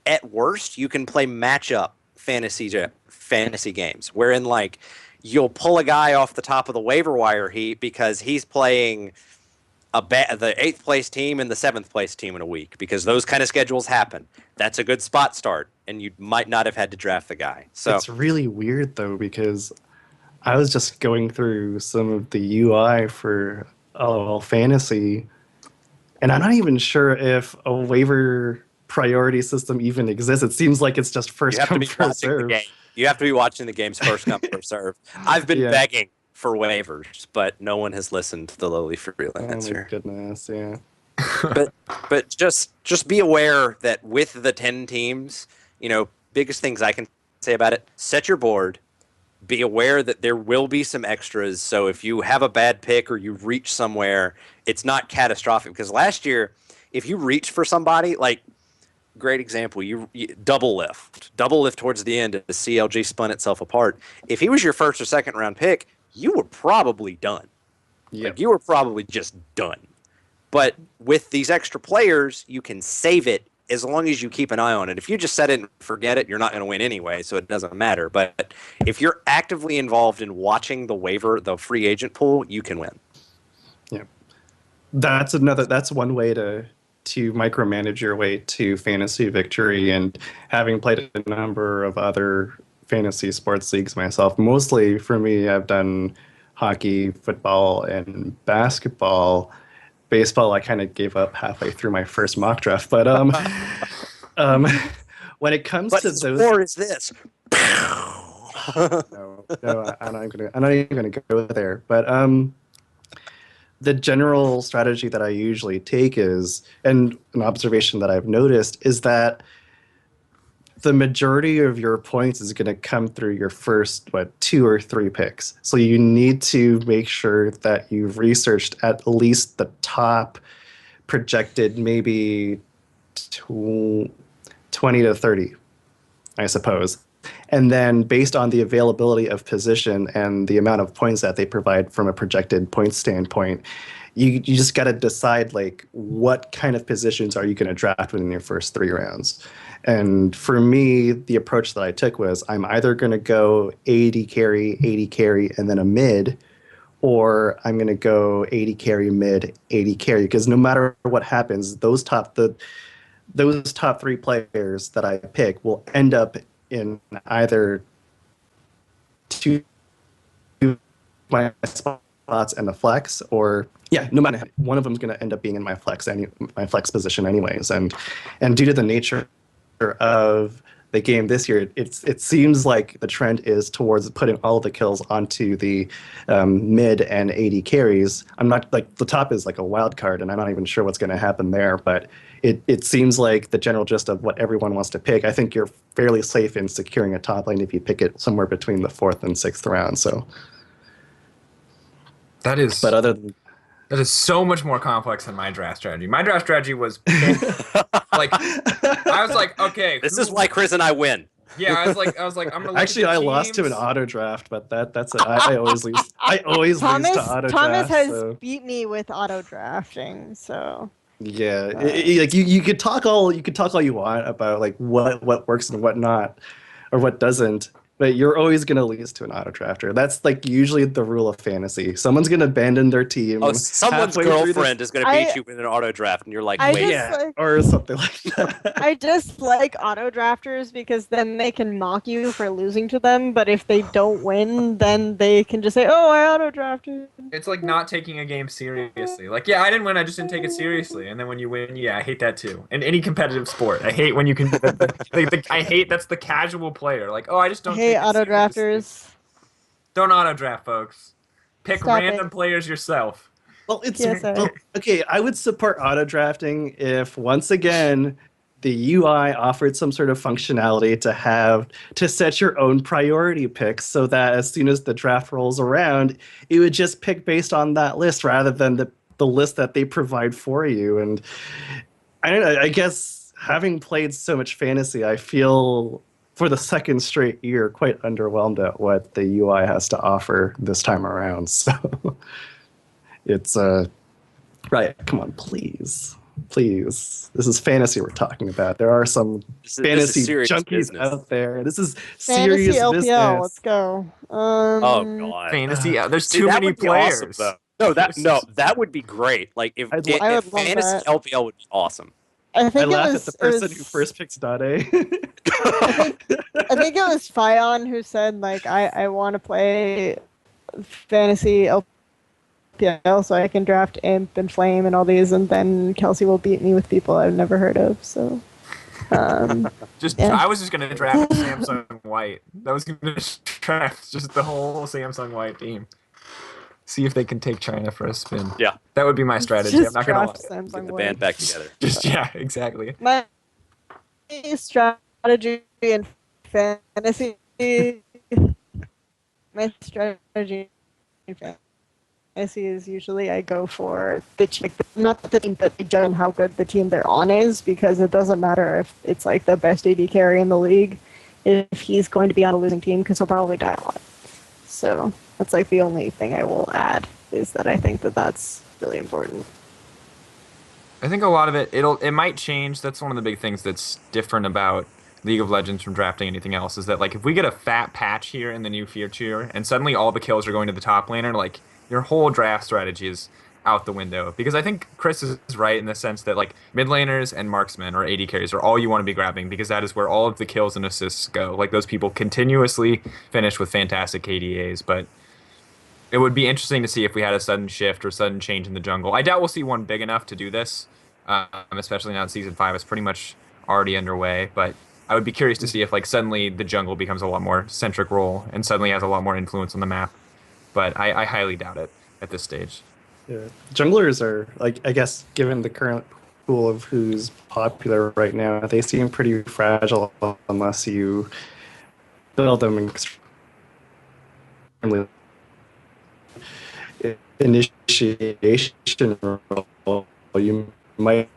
at worst, you can play matchup fantasy games, wherein like you'll pull a guy off the top of the waiver wire heap because he's playing the 8th place team and the 7th place team in a week, because those kind of schedules happen. That's a good spot start, and you might not have had to draft the guy. So it's really weird though, because I was just going through some of the UI for LOL Fantasy, and I'm not even sure if a waiver priority system even exists. It seems like it's just first come, first serve. You have to be watching the game's first come, first serve. I've been begging for waivers, but no one has listened to the lowly freelancer. Oh my goodness, yeah. but just be aware that with the 10 teams, you know, biggest things I can say about it, set your board, be aware that there will be some extras, so if you have a bad pick or you reach somewhere, it's not catastrophic, because last year, if you reach for somebody, like, great example, you double lift towards the end as CLG spun itself apart. If he was your 1st or 2nd round pick, you were probably done. Yep. Like, you were probably just done. But with these extra players, you can save it as long as you keep an eye on it. If you just set it and forget it, you're not going to win anyway, so it doesn't matter. But if you're actively involved in watching the free agent pool, you can win. Yeah. That's one way to micromanage your way to fantasy victory. And having played a number of other fantasy sports leagues myself, mostly for me, I've done hockey, football, and basketball. Baseball, I kind of gave up halfway through my first mock draft. But when it comes to those, what is this? no, I'm not even gonna go there. But the general strategy that I usually take is, and an observation that I've noticed, is that the majority of your points is going to come through your first, 2 or 3 picks. So you need to make sure that you've researched at least the top projected maybe 20 to 30, I suppose. And then based on the availability of position and the amount of points that they provide from a projected point standpoint, you just got to decide like what kind of positions are you going to draft within your first 3 rounds. And for me, the approach that I took was I'm either going to go AD carry, and then a mid, or I'm going to go AD carry, mid, AD carry, because no matter what happens, those top 3 players that I pick will end up in either 2 my spots and the flex, or no matter, one of them is going to end up being in my flex position anyways. And due to the nature of the game this year, it seems like the trend is towards putting all the kills onto the mid and AD carries. I'm not like, the top is like a wild card, and I'm not even sure what's going to happen there, but it seems like the general gist of what everyone wants to pick. I think you're fairly safe in securing a top lane if you pick it somewhere between the 4th and 6th round. So that is, but other than that is so much more complex than my draft strategy. My draft strategy was like, I was like, okay, this is why Chris and I win. Yeah, I was like, I'm gonna actually, I lost to an auto draft, but that's I always lose. I always lose to auto draft. Thomas has beat me with auto drafting, so. Yeah, like you could talk all you want about like what works and what not, or what doesn't, but you're always gonna lose to an auto drafter. That's like usually the rule of fantasy. Someone's gonna abandon their team. Oh, someone's girlfriend is gonna beat you in an auto draft, and you're like, wait, or something like that. I just like auto drafters because then they can mock you for losing to them, but if they don't win, then they can just say, "Oh, I auto drafted." It's like not taking a game seriously. Like, yeah, I didn't win, I just didn't take it seriously. And then when you win, yeah, I hate that too. In any competitive sport, I hate when you can. I hate that's the casual player. Like, oh, I just don't. Hey, auto drafters. Don't auto draft, folks. Pick random players yourself. Well, okay. I would support auto drafting if once again the UI offered some sort of functionality to set your own priority picks, so that as soon as the draft rolls around, it would just pick based on that list rather than the list that they provide for you. And I don't know. I guess having played so much fantasy, I feel for the second straight year quite underwhelmed at what the UI has to offer this time around. So it's right. Come on, please. This is fantasy we're talking about. There are some fantasy junkies business out there. This is serious LPL, business. Let's go. Oh god, fantasy. There's too many players. Awesome, that would be great. Like if fantasy LPL would be awesome. I laugh at the person who first picks Dade. I think it was Fion who said like I want to play fantasy LPL so I can draft Imp and Flame and all these, and then Kelsey will beat me with people I've never heard of. So I was just gonna draft Samsung White. That was gonna draft just the whole Samsung White team. See if they can take China for a spin. Yeah, that would be my strategy. I'm not gonna get the band back together. Exactly. My strategy in fantasy. My strategy in fantasy is usually I go for not the team, but the judge how good the team they're on is, because it doesn't matter if it's like the best AD carry in the league if he's going to be on a losing team, because he'll probably die a lot. So that's like the only thing I will add, is that I think that's really important. I think a lot of it might change. That's one of the big things that's different about League of Legends from drafting anything else, is that like if we get a fat patch here in the new future and suddenly all the kills are going to the top laner, like your whole draft strategy is out the window. Because I think Chris is right in the sense that like mid laners and marksmen or AD carries are all you want to be grabbing, because that is where all of the kills and assists go. Like those people continuously finish with fantastic KDAs, but it would be interesting to see if we had a sudden shift or sudden change in the jungle. I doubt we'll see one big enough to do this, especially now that Season 5 is pretty much already underway, but I would be curious to see if like suddenly the jungle becomes a lot more centric role and suddenly has a lot more influence on the map. But I highly doubt it at this stage. Yeah. Junglers are, like, I guess, given the current pool of who's popular right now, they seem pretty fragile unless you build them extremely initiation role. You might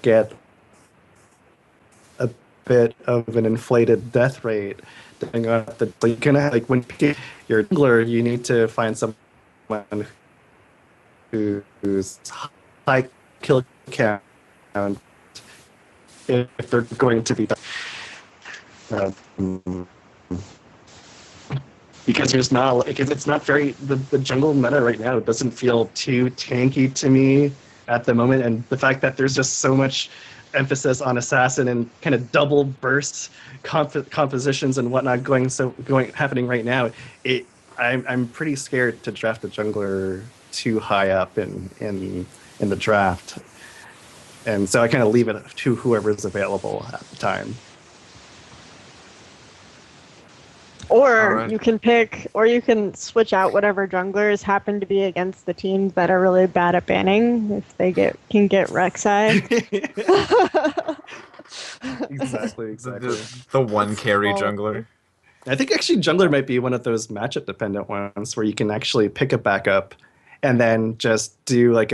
get a bit of an inflated death rate depending on the. So you can have, like, when picking your jungler, you need to find someone who's high kill count if they're going to be because there's not, because it's not very, the jungle meta right now doesn't feel too tanky to me at the moment, and the fact that there's just so much emphasis on assassin and kind of double burst compositions and whatnot happening right now, I'm pretty scared to draft a jungler too high up in the draft, and so I kind of leave it to whoever's available at the time. Or Alright. you can switch out whatever junglers happen to be against the teams that are really bad at banning if they can get Rek'Sai. Exactly. The one carry jungler. I think actually jungler might be one of those matchup dependent ones where you can actually pick a backup and then just do like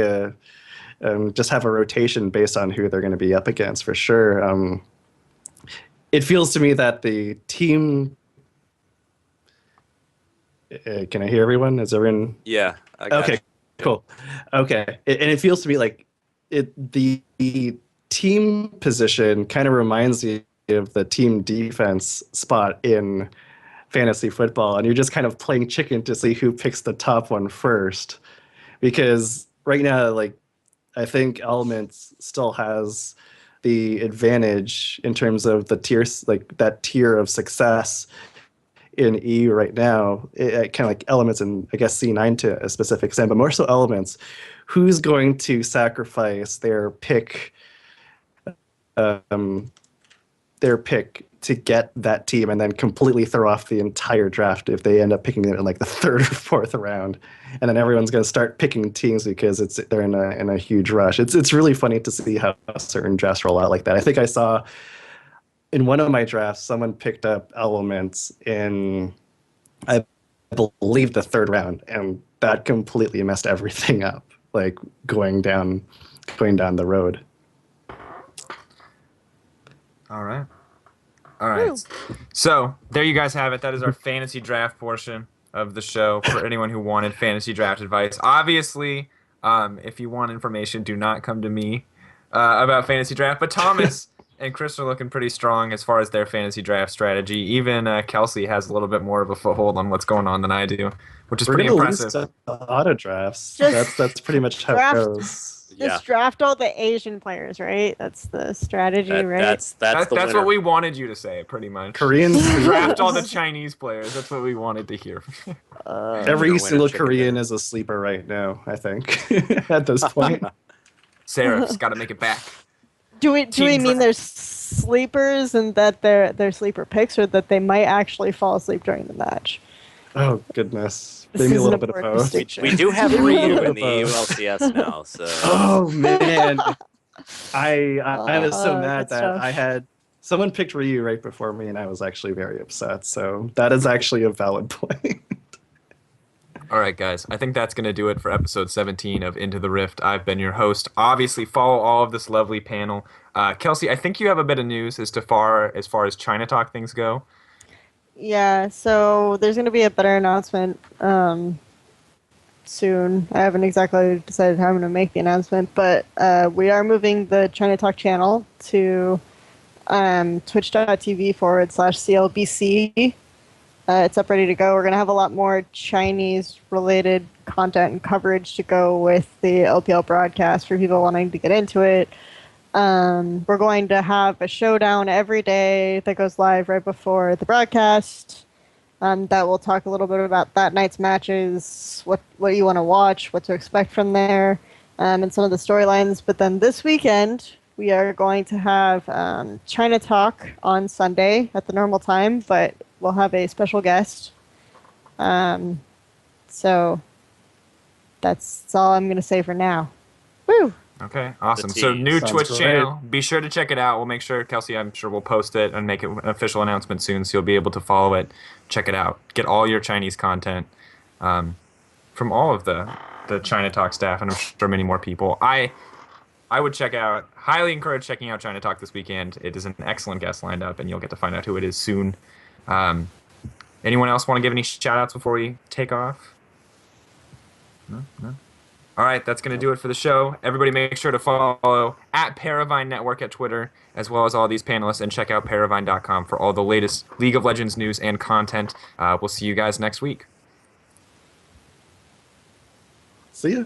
just have a rotation based on who they're going to be up against for sure. It feels to me that the team. Can I hear everyone? Is everyone? Yeah. I got Okay, you. cool. Okay, and it feels to me like the team position kind of reminds me of the team defense spot in fantasy football, and you're just kind of playing chicken to see who picks the top one first. Because right now, like, I think Elements still has the advantage in terms of the tiers, like that tier of success in EU right now. It kind of like Elements and I guess C9 to a specific extent, but more so Elements. Who's going to sacrifice their pick to get that team and then completely throw off the entire draft if they end up picking it in like the third or fourth round, and then everyone's going to start picking teams because they're in a huge rush. It's really funny to see how certain drafts roll out like that. I think I saw in one of my drafts someone picked up Elements in, I believe, the third round, and that completely messed everything up, like going down the road. All right. Woo. So there you guys have it. That is our fantasy draft portion of the show for anyone who wanted fantasy draft advice. Obviously, if you want information, do not come to me about fantasy draft. But Thomas and Chris are looking pretty strong as far as their fantasy draft strategy. Even Kelsey has a little bit more of a foothold on what's going on than I do, which is pretty impressive. Lose to auto drafts. Just That's pretty much how draft- it goes. Yeah. Just draft all the Asian players, right? That's the strategy, right? That's That's the winner. what we wanted you to say, pretty much. Koreans. Draft all the Chinese players. That's what we wanted to hear. Every Winner, single chicken Korean dinner. is a sleeper right now, I think, at this point. Seraph's got to make it back. Do we Team mean draft. they're sleepers and that they're sleeper picks, or that they might actually fall asleep during the match? Oh, goodness. This Maybe a is little an bit of important both. distinction. We do have Ryu in the Both. ULCS now, so Oh, man. I was so mad that's that tough. I had someone picked Ryu right before me, and I was actually very upset. So that is actually a valid point. All right, guys. I think that's going to do it for episode 17 of Into the Rift. I've been your host. Obviously, follow all of this lovely panel. Kelsey, I think you have a bit of news as far as China Talk things go. Yeah, so there's going to be a better announcement soon. I haven't exactly decided how I'm going to make the announcement, but we are moving the China Talk channel to twitch.tv/CLBC. It's up ready to go. We're going to have a lot more Chinese-related content and coverage to go with the LPL broadcast for people wanting to get into it. We're going to have a showdown every day that goes live right before the broadcast. That will talk a little bit about that night's matches, what you want to watch, what to expect from there, and some of the storylines. But then this weekend, we are going to have China Talk on Sunday at the normal time, but we'll have a special guest. So that's all I'm going to say for now. Woo! Okay, awesome. So tease. new Sounds Twitch great. channel. Be sure to check it out. We'll make sure, Kelsey, I'm sure we'll post it and make it an official announcement soon, so you'll be able to follow it. Check it out. Get all your Chinese content from all of the China Talk staff, and I'm sure many more people. I would highly encourage checking out China Talk this weekend. It is an excellent guest lined up, and you'll get to find out who it is soon. Anyone else want to give any shout outs before we take off? No? All right, that's going to do it for the show. Everybody make sure to follow at Paravine Network at Twitter, as well as all these panelists, and check out Paravine.com for all the latest League of Legends news and content. We'll see you guys next week. See ya.